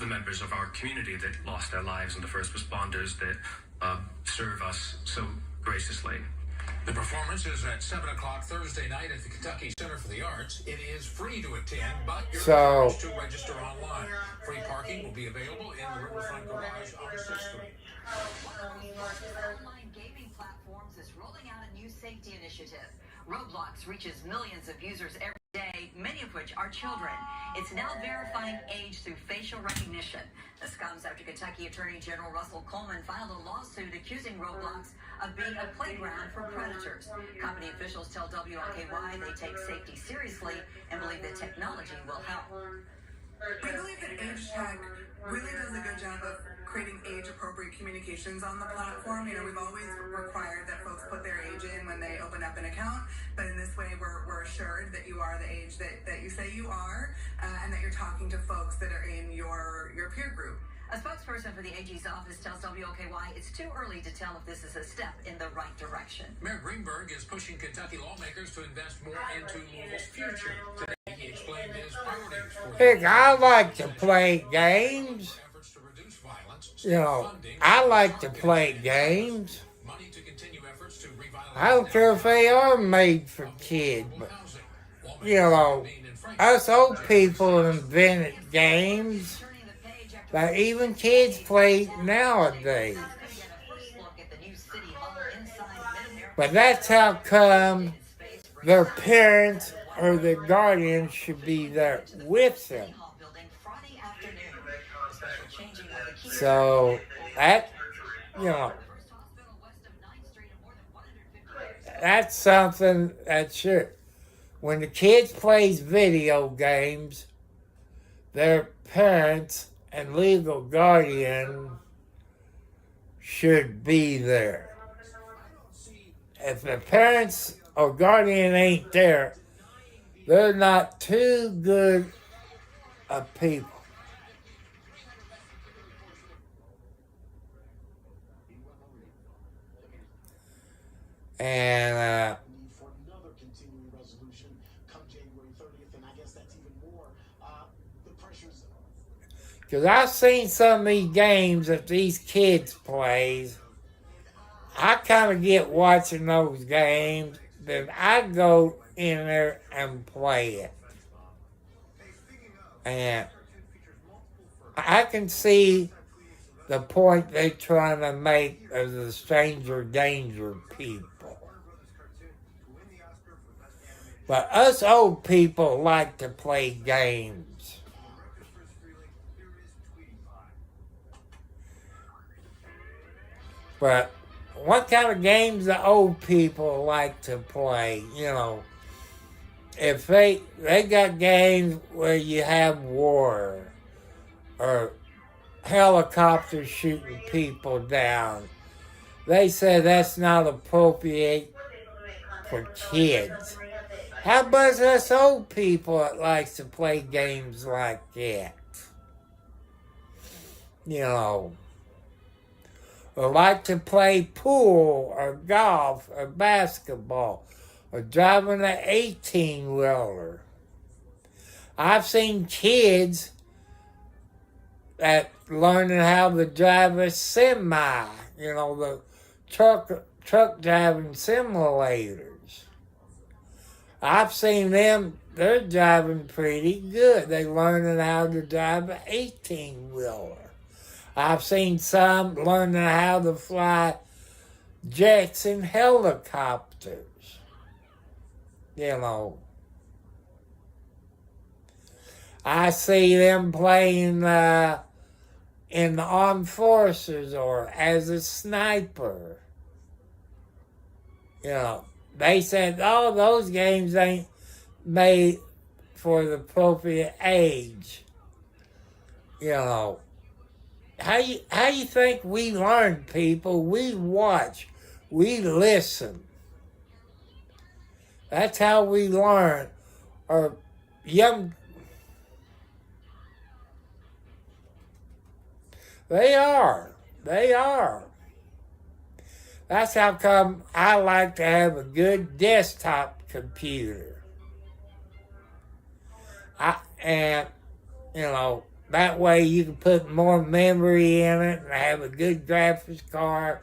the members of our community that lost their lives and the first responders that serve us so graciously. The performance is at 7 o'clock Thursday night at the Kentucky Center for the Arts. It is free to attend, but you're encouraged to register online. Free parking will be available in the Riverfront Garage on 6th Street. Online gaming platforms is rolling out a new safety initiative. Roblox reaches millions of users every day, many of which are children. It's now verifying age through facial recognition. This comes after Kentucky Attorney General Russell Coleman filed a lawsuit accusing Roblox of being a playground for predators. Company officials tell WLKY they take safety seriously and believe that technology will help. We believe that Age Tech really does a good job of creating age-appropriate communications on the platform. You know, we've always required that folks put their age in when they open up an account, but in this way we're assured that you are the age that you say you are, and that you're talking to folks that are in your peer group. A spokesperson for the AG's office tells WLKY it's too early to tell if this is a step in the right direction. Mayor Greenberg is pushing Kentucky lawmakers to invest more into Louisville's future. Today he explained his priorities for Heck, I like to play games. efforts to reduce violence. You know, I like to play games. Money to continue efforts to revitalize I don't care if they are made for kids, but, housing. you know, us old people invented games that even kids play nowadays. But that's how come their parents or their guardians should be there with them. So that, you know, that's something that should. When the kids plays video games, their parents and legal guardian should be there. If the parents or guardian ain't there, they're not too good of people. And for another continuing resolution come January 30th, and I guess that's even Because I've seen some of these games that these kids plays. I kind of get watching those games, then I go in there and play it. And I can see the point they're trying to make of the stranger danger people. But us old people like to play games. But what kind of games the old people like to play? You know, if they got games where you have war or helicopters shooting people down. They say that's not appropriate for kids. How about us old people that likes to play games like that? You know, or like to play pool or golf or basketball or driving an 18-wheeler. I've seen kids that learning how to drive a semi, you know, the truck driving simulators. I've seen them, they're driving pretty good. They're learning how to drive an 18-wheeler. I've seen some learning how to fly jets and helicopters. You know, I see them playing in the armed forces or as a sniper. You know, they said, oh, those games ain't made for the appropriate age. You know, how you think we learn, people? We watch, we listen. That's how we learn. Or young. They are. That's how come I like to have a good desktop computer. And, you know, that way you can put more memory in it and have a good graphics card,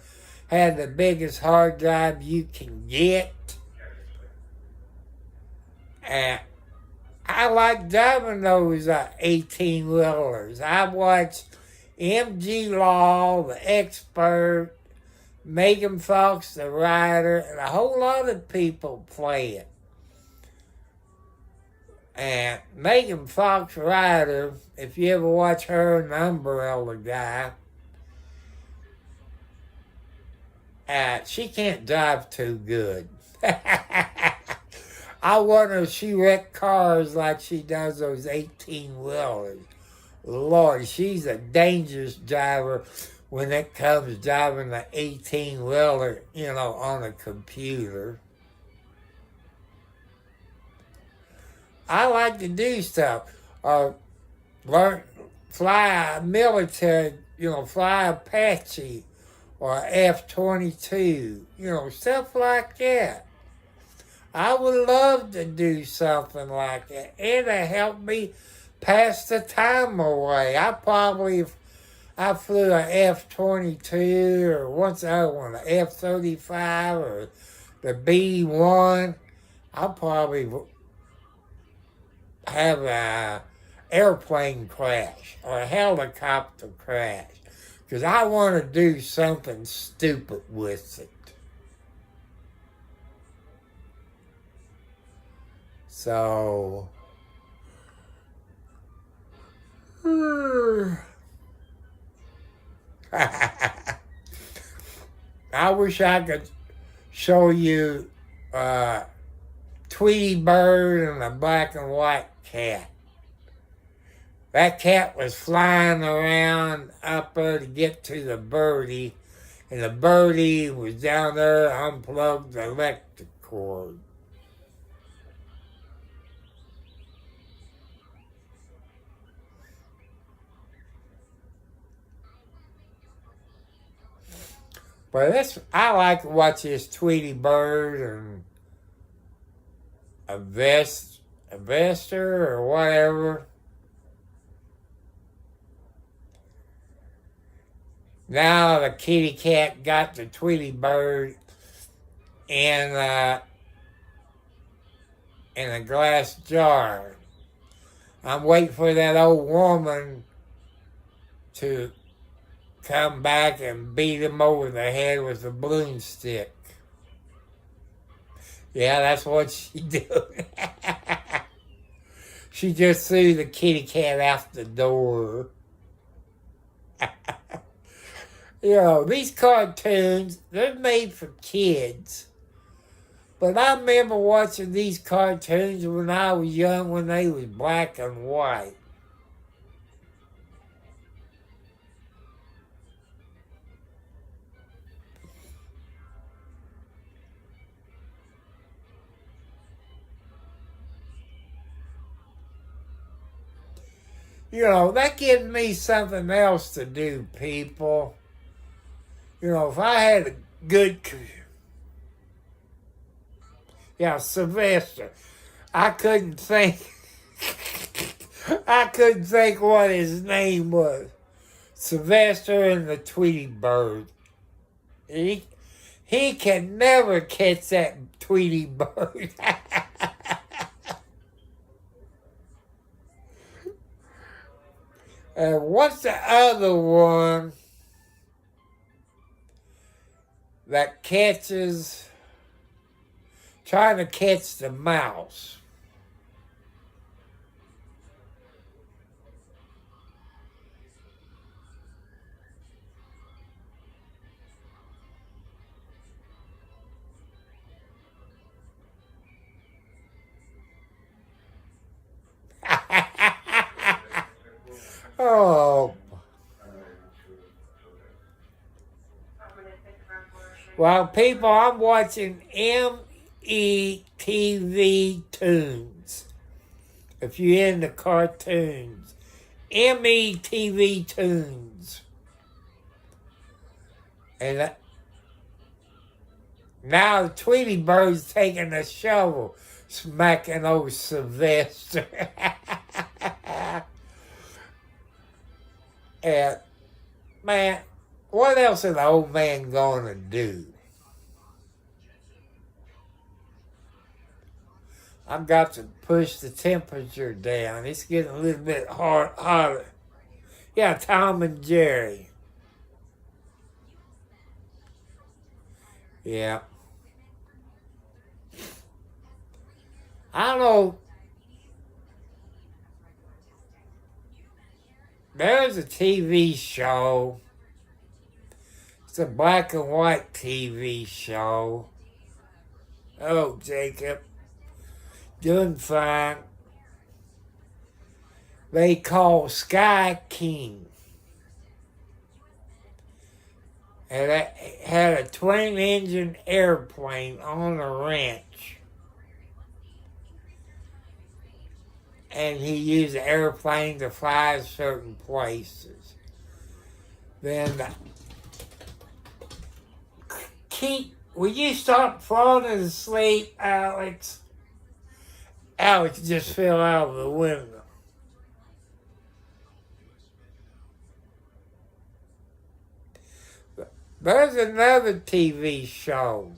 have the biggest hard drive you can get. And I like driving those 18-wheelers. I watched M.G. Law, the expert, Megan Fox, the writer, and a whole lot of people play it. And Megan Fox, writer, if you ever watch her and the Umbrella Guy, she can't drive too good. I wonder if she wrecked cars like she does those 18-wheelers. Lord, she's a dangerous driver when it comes driving the 18-wheeler, you know, on a computer. I like to do stuff. Fly a military, you know, fly Apache or F-22, you know, stuff like that. I would love to do something like that. It'll help me pass the time away. I flew an F-22 or what's the other one, an F-35 or the B-1. I'll probably have an airplane crash or a helicopter crash because I want to do something stupid with it. So, I wish I could show you Tweety Bird and a black and white cat. That cat was flying around up there to get to the birdie, and the birdie was down there, unplugged the electric cord. But I like to watch this Tweety Bird and a Vester or whatever. Now the kitty cat got the Tweety bird in a glass jar. I'm waiting for that old woman to come back and beat him over the head with a broomstick. Yeah, that's what she did. She just threw the kitty cat out the door. You know, these cartoons, they're made for kids. But I remember watching these cartoons when I was young, when they was black and white. You know, that gives me something else to do, people. You know, if I had a good... Yeah, Sylvester. I couldn't think... I couldn't think what his name was. Sylvester and the Tweety bird. He can never catch that Tweety bird. And what's the other one that catches, trying to catch the mouse? Oh. Well, people, I'm watching METV Tunes. If you're into cartoons. METV Tunes. And now the Tweety bird's taking a shovel, smacking old Sylvester. And, man, what else is the old man going to do? I've got to push the temperature down. It's getting a little bit hotter. Yeah, Tom and Jerry. Yeah. I don't know. There's a TV show. It's a black and white TV show. Oh, Jacob. Doing fine. They call Sky King. And it had a twin-engine airplane on a ranch. And he used the airplane to fly certain places. Then, will you stop falling asleep, Alex? Alex just fell out of the window. There's another TV show.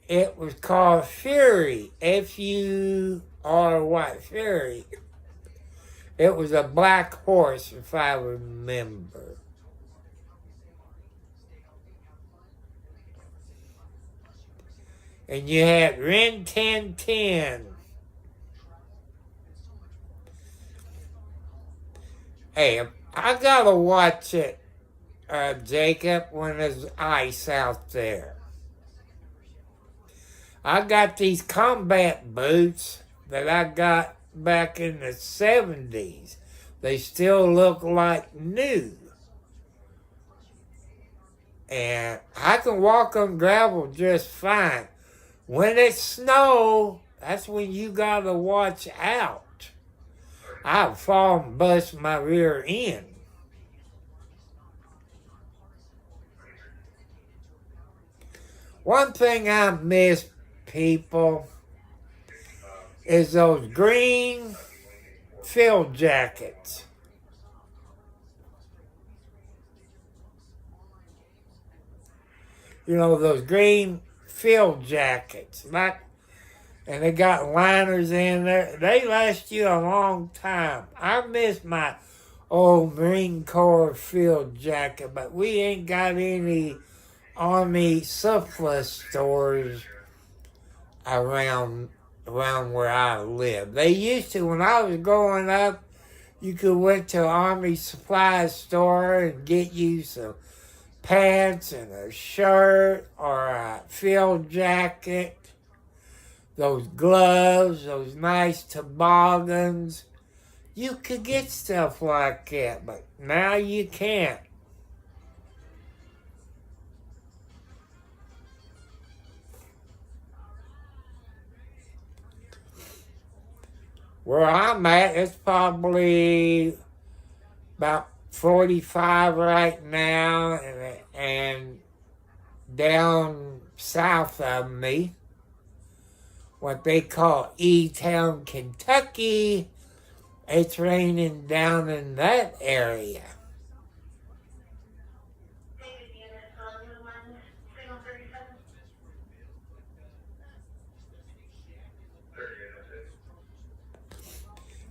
It was called Fury, Fury, Fury. It was a black horse, if I remember. And you had Ren 1010. Hey, I gotta watch it, Jacob, when there's ice out there. I got these combat boots that I got back in the 70s. They still look like new. And I can walk on gravel just fine. When it snows, that's when you gotta watch out. I'll fall and bust my rear end. One thing I miss, people, is those green field jackets. You know, those green field jackets. And they got liners in there. They last you a long time. I miss my old Marine Corps field jacket, but we ain't got any Army surplus stores around where I live. They used to, when I was growing up, you could went to an Army supply store and get you some pants and a shirt or a field jacket, those gloves, those nice toboggans. You could get stuff like that, but now you can't. Where I'm at, it's probably about 45 right now, and down south of me, what they call E-Town, Kentucky, it's raining down in that area.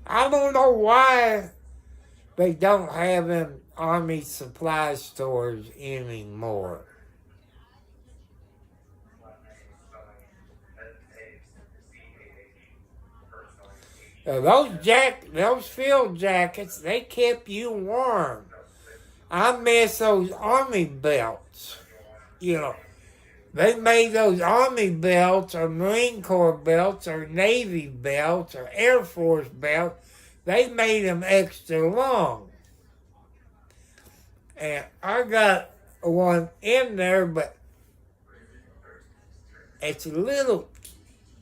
I don't know why they don't have them Army supply stores anymore. Those field jackets, they kept you warm. I miss those Army belts. You know, they made those Army belts or Marine Corps belts or Navy belts or Air Force belts. They made them extra long. And I got one in there, but it's a little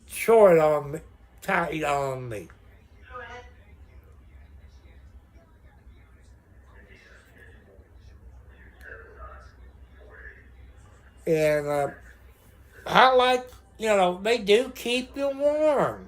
short on me, tight on me. And I like, they do keep you warm.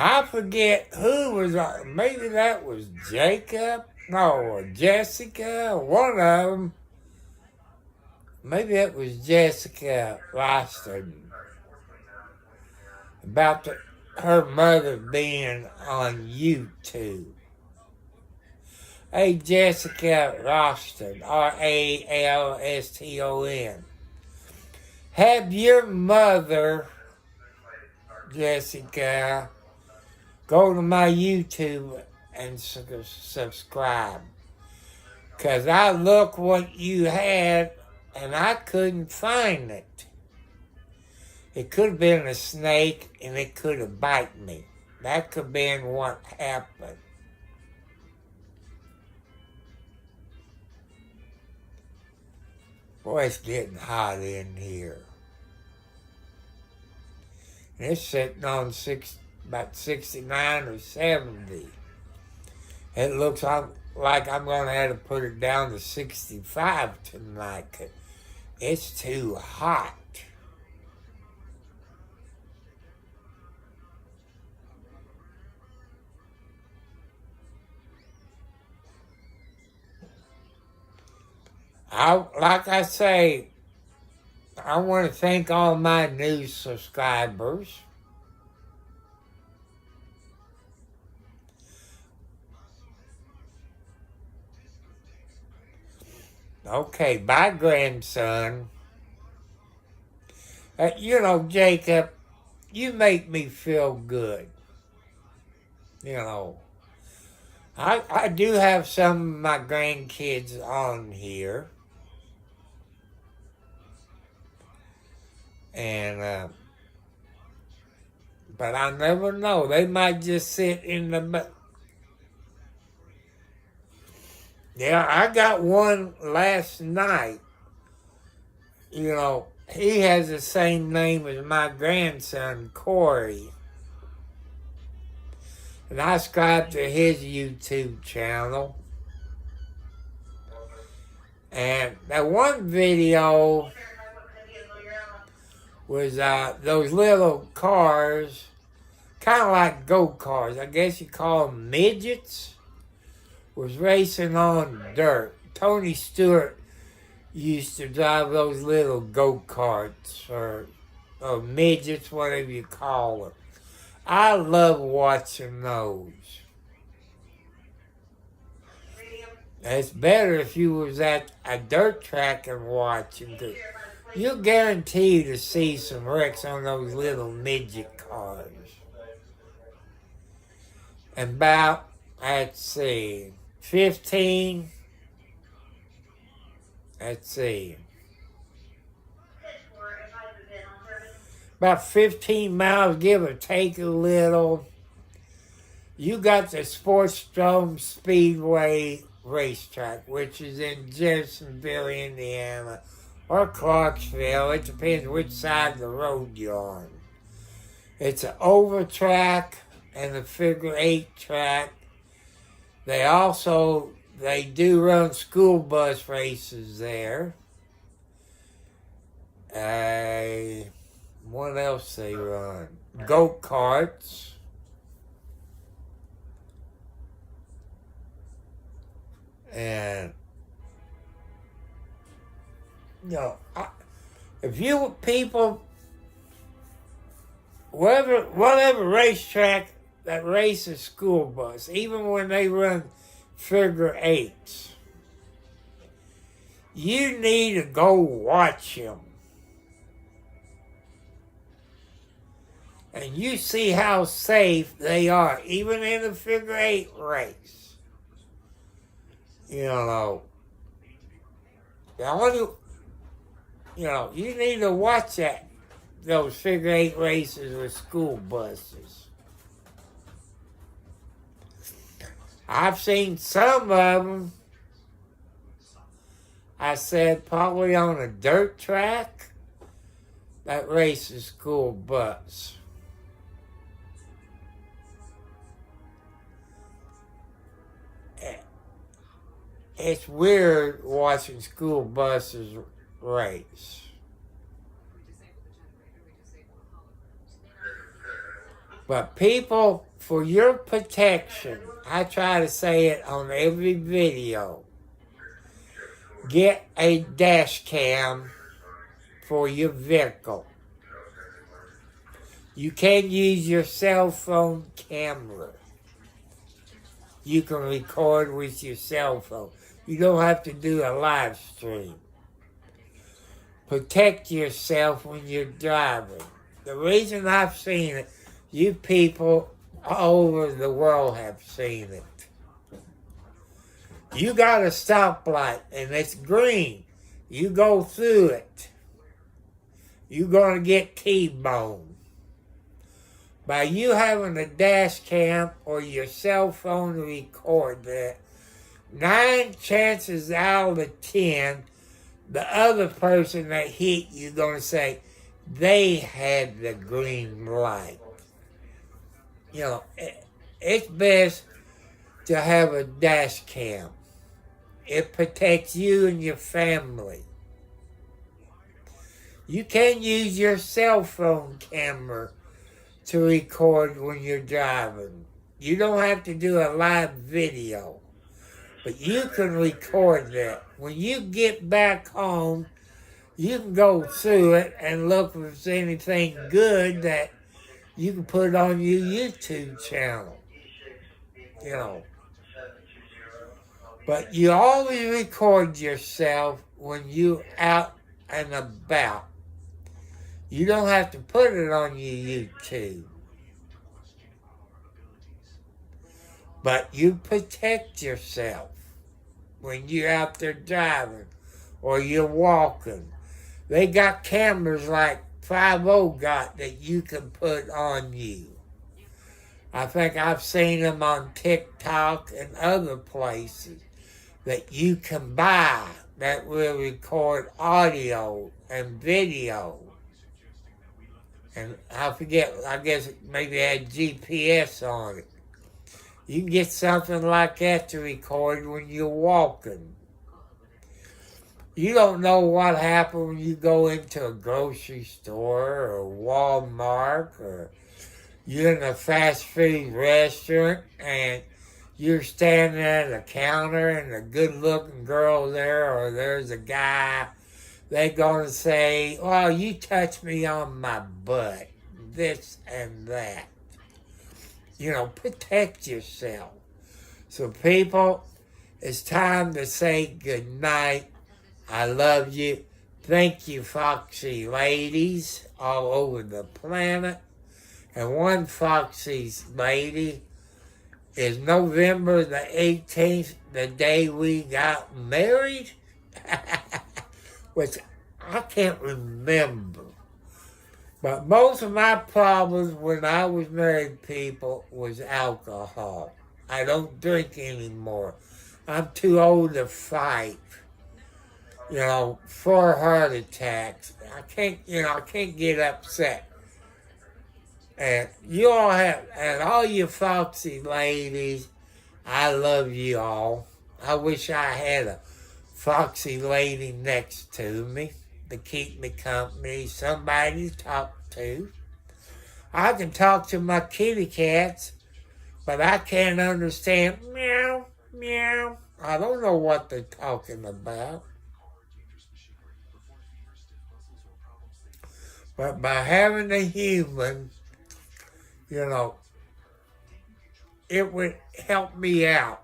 I forget who was on. Maybe that was Jacob. No, or Jessica. One of them. Maybe that was Jessica Roston. About her mother being on YouTube. Hey, Jessica Roston. Ralston. Have your mother, Jessica, go to my YouTube and subscribe. Because I looked what you had and I couldn't find it. It could have been a snake and it could have bitten me. That could have been what happened. Boy, it's getting hot in here. And it's sitting on about 69 or 70. It looks like I'm going to have to put it down to 65 tonight. 'Cause it's too hot. Like I say, I want to thank all my new subscribers. Okay, bye, grandson. Jacob, you make me feel good. I do have some of my grandkids on here. And, but I never know. They might just sit in the... Yeah, I got one last night. He has the same name as my grandson, Corey. And I subscribed to his YouTube channel. And that one video was those little cars, kind of like go-karts. I guess you call them midgets, was racing on dirt. Tony Stewart used to drive those little go-karts or midgets, whatever you call them. I love watching those. It's better if you was at a dirt track and watching, because you're guaranteed to see some wrecks on those little midget cars. And about, let's see, 15, let's see, about 15 miles, give or take a little, you got the Sportsdrome Speedway racetrack, which is in Jeffersonville, Indiana, or Clarksville. It depends which side of the road you're on. It's an oval track and a figure-8 track. They do run school bus races there. What else they run? Go-karts. And, if you people, whatever racetrack that races school bus, even when they run figure-8s, you need to go watch them. And you see how safe they are, even in a figure-8 race. You need to watch those figure-8 races with school buses. I've seen some of them, I said, probably on a dirt track that races school bus. It's weird watching school buses race. But people, for your protection, I try to say it on every video, get a dash cam for your vehicle. You can use your cell phone camera. You can record with your cell phone. You don't have to do a live stream. Protect yourself when you're driving. The reason I've seen it, you people all over the world have seen it. You got a stoplight and it's green. You go through it. You're going to get T-boned. By you having a dash cam or your cell phone to record that, 9 chances out of 10, the other person that hit you going to say, they had the green light. It's best to have a dash cam. It protects you and your family. You can use your cell phone camera to record when you're driving. You don't have to do a live video, but you can record that. When you get back home, you can go through it and look if there's anything good that you can put on your YouTube channel. But you always record yourself when you're out and about. You don't have to put it on your YouTube. But you protect yourself when you're out there driving or you're walking. They got cameras like 5 got that you can put on you. I think I've seen them on TikTok and other places that you can buy that will record audio and video. And I forget, I guess it maybe had GPS on it. You can get something like that to record when you're walking. You don't know what happened when you go into a grocery store or Walmart or you're in a fast food restaurant and you're standing at a counter and a good looking girl there or there's a guy, they're going to say, well, you touched me on my butt, this and that. You know, protect yourself. So people, it's time to say good night. I love you. Thank you, foxy ladies all over the planet. And one foxy lady is November the 18th, the day we got married, which I can't remember. But most of my problems when I was married, people, was alcohol. I don't drink anymore. I'm too old to fight. 4 heart attacks. I can't get upset. And you all and all you foxy ladies, I love you all. I wish I had a foxy lady next to me to keep me company, somebody to talk to. I can talk to my kitty cats, but I can't understand meow, meow. I don't know what they're talking about. But by having a human, it would help me out.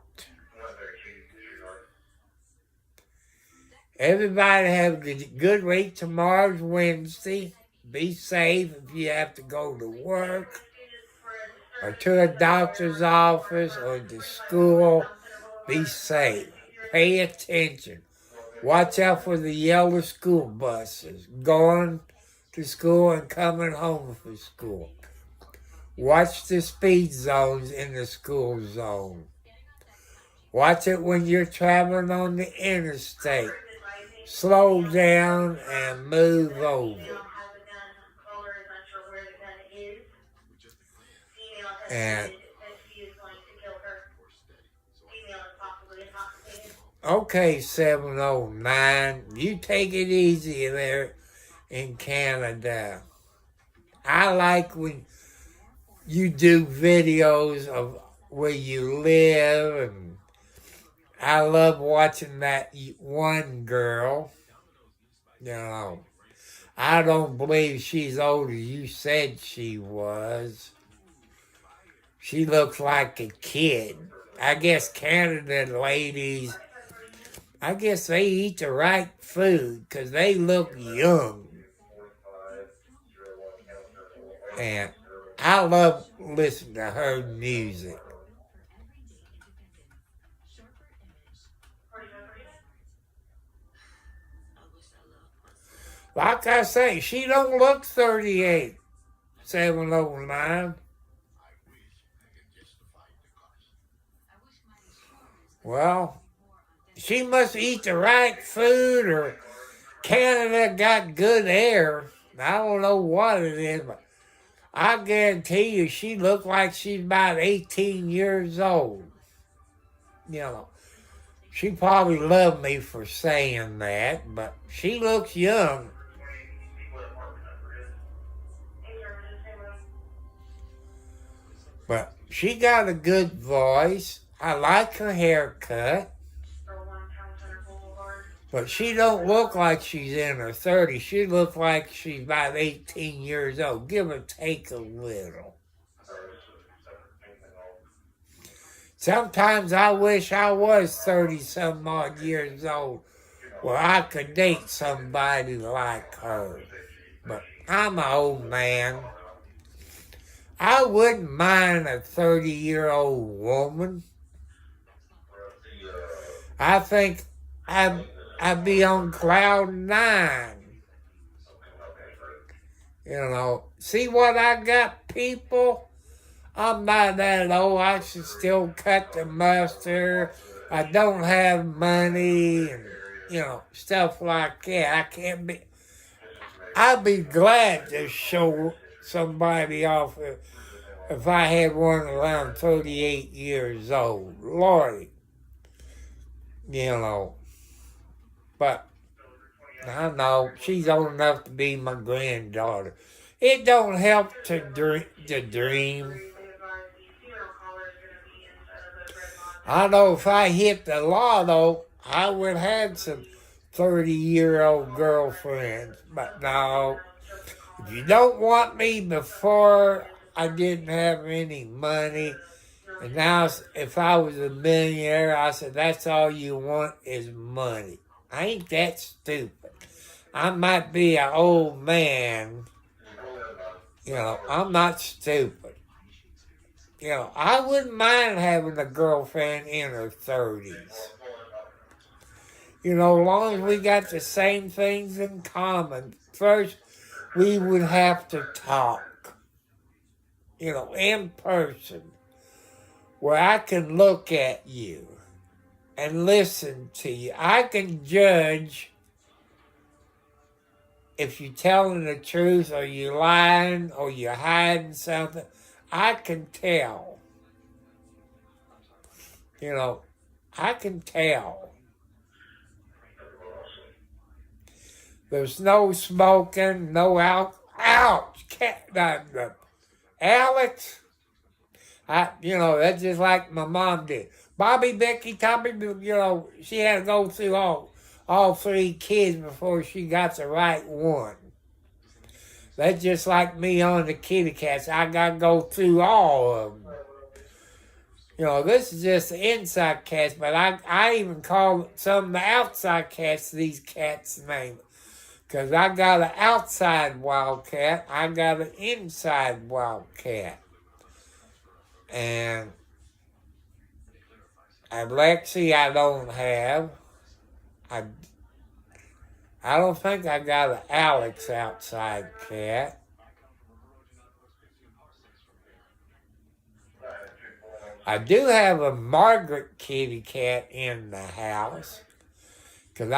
Everybody have a good week. Tomorrow's Wednesday. Be safe if you have to go to work or to a doctor's office or to school. Be safe. Pay attention. Watch out for the yellow school buses going to school and coming home from school. Watch the speed zones in the school zone. Watch it when you're traveling on the interstate. Slow down and move over. And okay, 709, you take it easy there in Canada. I like when you do videos of where you live, and I love watching that one girl. I don't believe she's older. You said she was. She looks like a kid. I guess Canada ladies, I guess they eat the right food because they look young. And I love listening to her music. Like I say, she don't look 38, 709. Well, she must eat the right food, or Canada got good air. I don't know what it is, but I guarantee you she looked like she's about 18 years old. She probably loved me for saying that, but she looks young. But she got a good voice. I like her haircut. But she don't look like she's in her 30s. She looks like she's about 18 years old. Give or take a little. Sometimes I wish I was 30-some odd years old where I could date somebody like her. But I'm an old man. I wouldn't mind a 30-year-old woman. I think I'd be on cloud 9. See what I got, people? I'm not that old. I should still cut the mustard. I don't have money and, stuff like that. I'd be glad to show somebody off if I had one around 38 years old. Lordy. But I know, she's old enough to be my granddaughter. It don't help to dream. I know if I hit the lotto, I would have some 30-year-old girlfriends. But no, if you don't want me before I didn't have any money, and now if I was a millionaire, I said, that's all you want is money. I ain't that stupid. I might be an old man. I'm not stupid. I wouldn't mind having a girlfriend in her 30s. As long as we got the same things in common. First, we would have to talk, in person, where I can look at you and listen to you. I can judge if you're telling the truth or you're lying or you're hiding something. I can tell. I can tell. There's no smoking, no alcohol. Ouch! Alex, that's just like my mom did. Bobby, Becky, Tommy, she had to go through all three kids before she got the right one. That's just like me on the kitty cats. I got to go through all of them. This is just the inside cats, but I even call some of the outside cats these cats' names. Because I got an outside wildcat, I got an inside wildcat. And Alexi I don't have. I don't think I got an Alex outside cat. I do have a Margaret kitty cat in the house. Because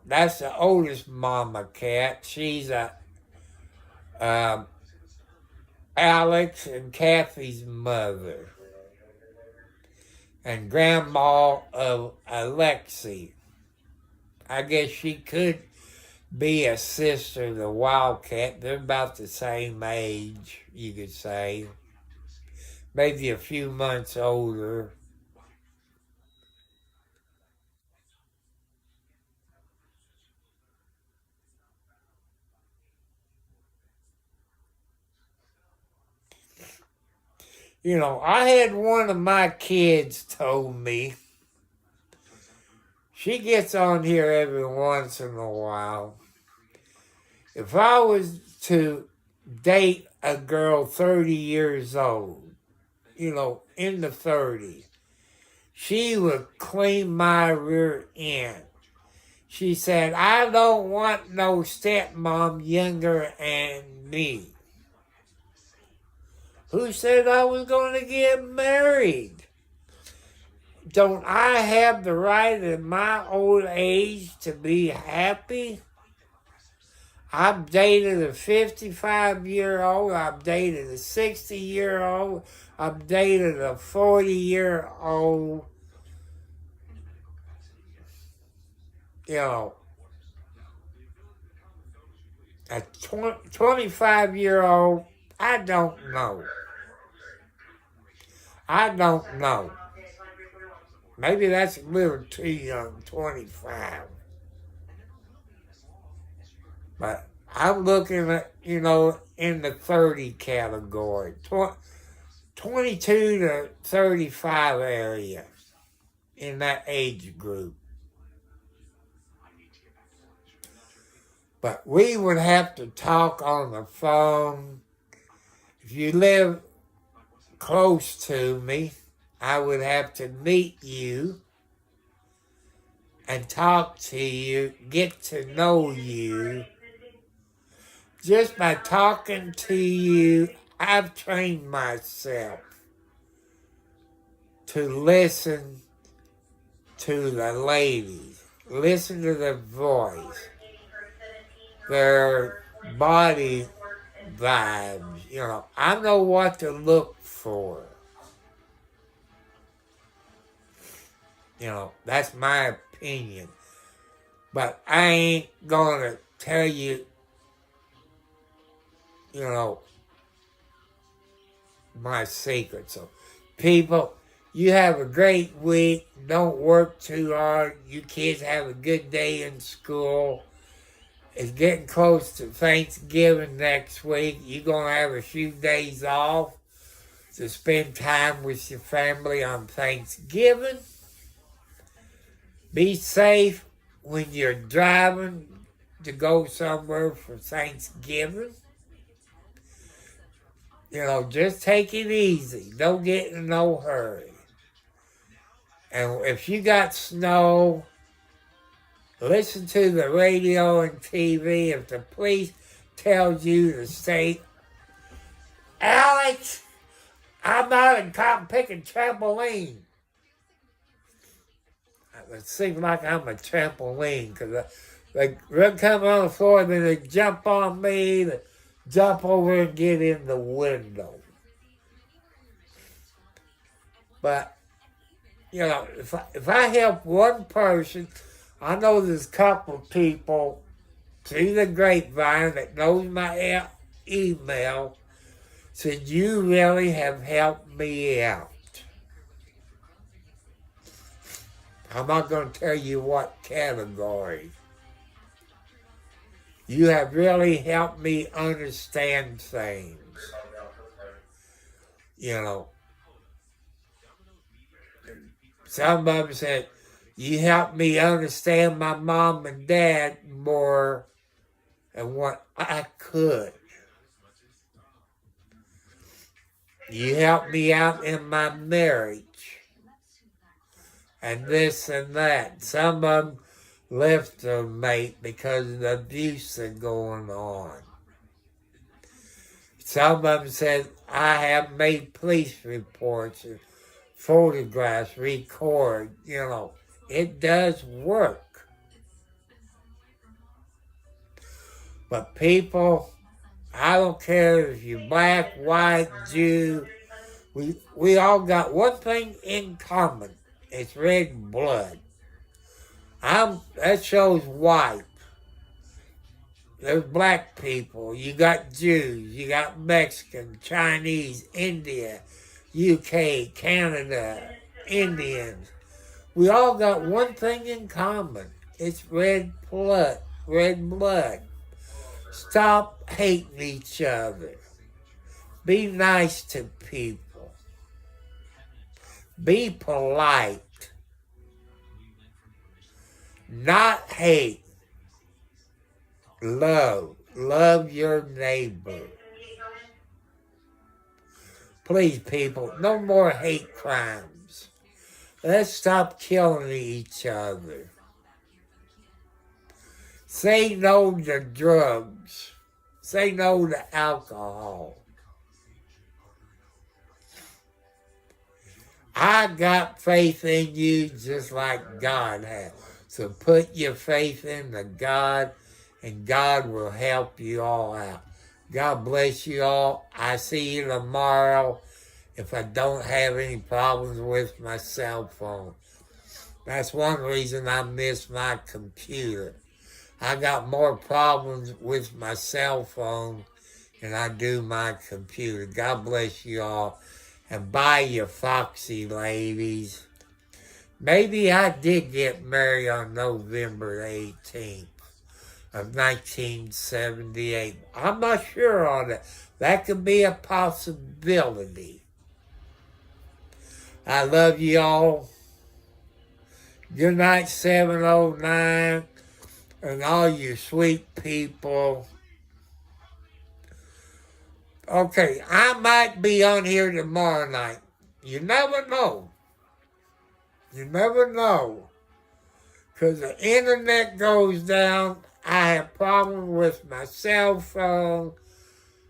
that's the oldest mama cat. She's Alex and Kathy's mother. And grandma of Alexi. I guess she could be a sister of the wildcat. They're about the same age, you could say. Maybe a few months older. I had one of my kids told me, she gets on here every once in a while, if I was to date a girl 30 years old, in the 30s, she would clean my rear end. She said, I don't want no stepmom younger than me. Who said I was going to get married? Don't I have the right at my old age to be happy? I've dated a 55-year-old. I've dated a 60-year-old. I've dated a 40-year-old. A 25-year-old. I don't know. Maybe that's a little too young, 25. But I'm looking at, in the 30 category, 22 to 35 area, in that age group. But we would have to talk on the phone. If you live close to me, I would have to meet you and talk to you, get to know you. Just by talking to you, I've trained myself to listen to the ladies, listen to their voice, their body vibes. I know what to look for. That's my opinion. But I ain't gonna tell you, my secret. So, people, you have a great week. Don't work too hard. You kids have a good day in school. It's getting close to Thanksgiving next week. You're going to have a few days off to spend time with your family on Thanksgiving. Be safe when you're driving to go somewhere for Thanksgiving. Just take it easy. Don't get in no hurry. And if you got snow, listen to the radio and TV. If the police tells you to say, Alex, I'm out and caught picking trampoline. It seems like I'm a trampoline because they come on the floor and then they jump on me, they jump over and get in the window. But, if I help one person, I know there's a couple of people through the grapevine that knows my email, said you really have helped me out. I'm not going to tell you what category. You have really helped me understand things. Some of them said, you helped me understand my mom and dad more than what I could. You helped me out in my marriage. And this and that. Some of them left their mate because of the abuse that's going on. Some of them said, I have made police reports and photographs, record, It does work. But people, I don't care if you're black, white, Jew, we all got one thing in common. It's red blood. That shows white. There's black people. You got Jews. You got Mexican, Chinese, India, UK, Canada, Indians. We all got one thing in common. It's red blood. Red blood. Stop hating each other. Be nice to people. Be polite. Not hate. Love. Love your neighbor. Please, people, no more hate crimes. Let's stop killing each other. Say no to drugs. Say no to alcohol. I got faith in you just like God has. So put your faith in the God, and God will help you all out. God bless you all. I see you tomorrow if I don't have any problems with my cell phone. That's one reason I miss my computer. I got more problems with my cell phone than I do my computer. God bless you all. And bye, you foxy ladies. Maybe I did get married on November 18th of 1978. I'm not sure on that. That could be a possibility. I love you all. Good night, 709, and all you sweet people. Okay, I might be on here tomorrow night. You never know. You never know. Because the internet goes down. I have problems with my cell phone.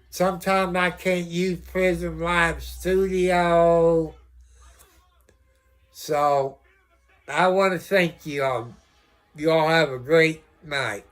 Sometimes I can't use Prism Live Studio. So, I want to thank you all. You all have a great night.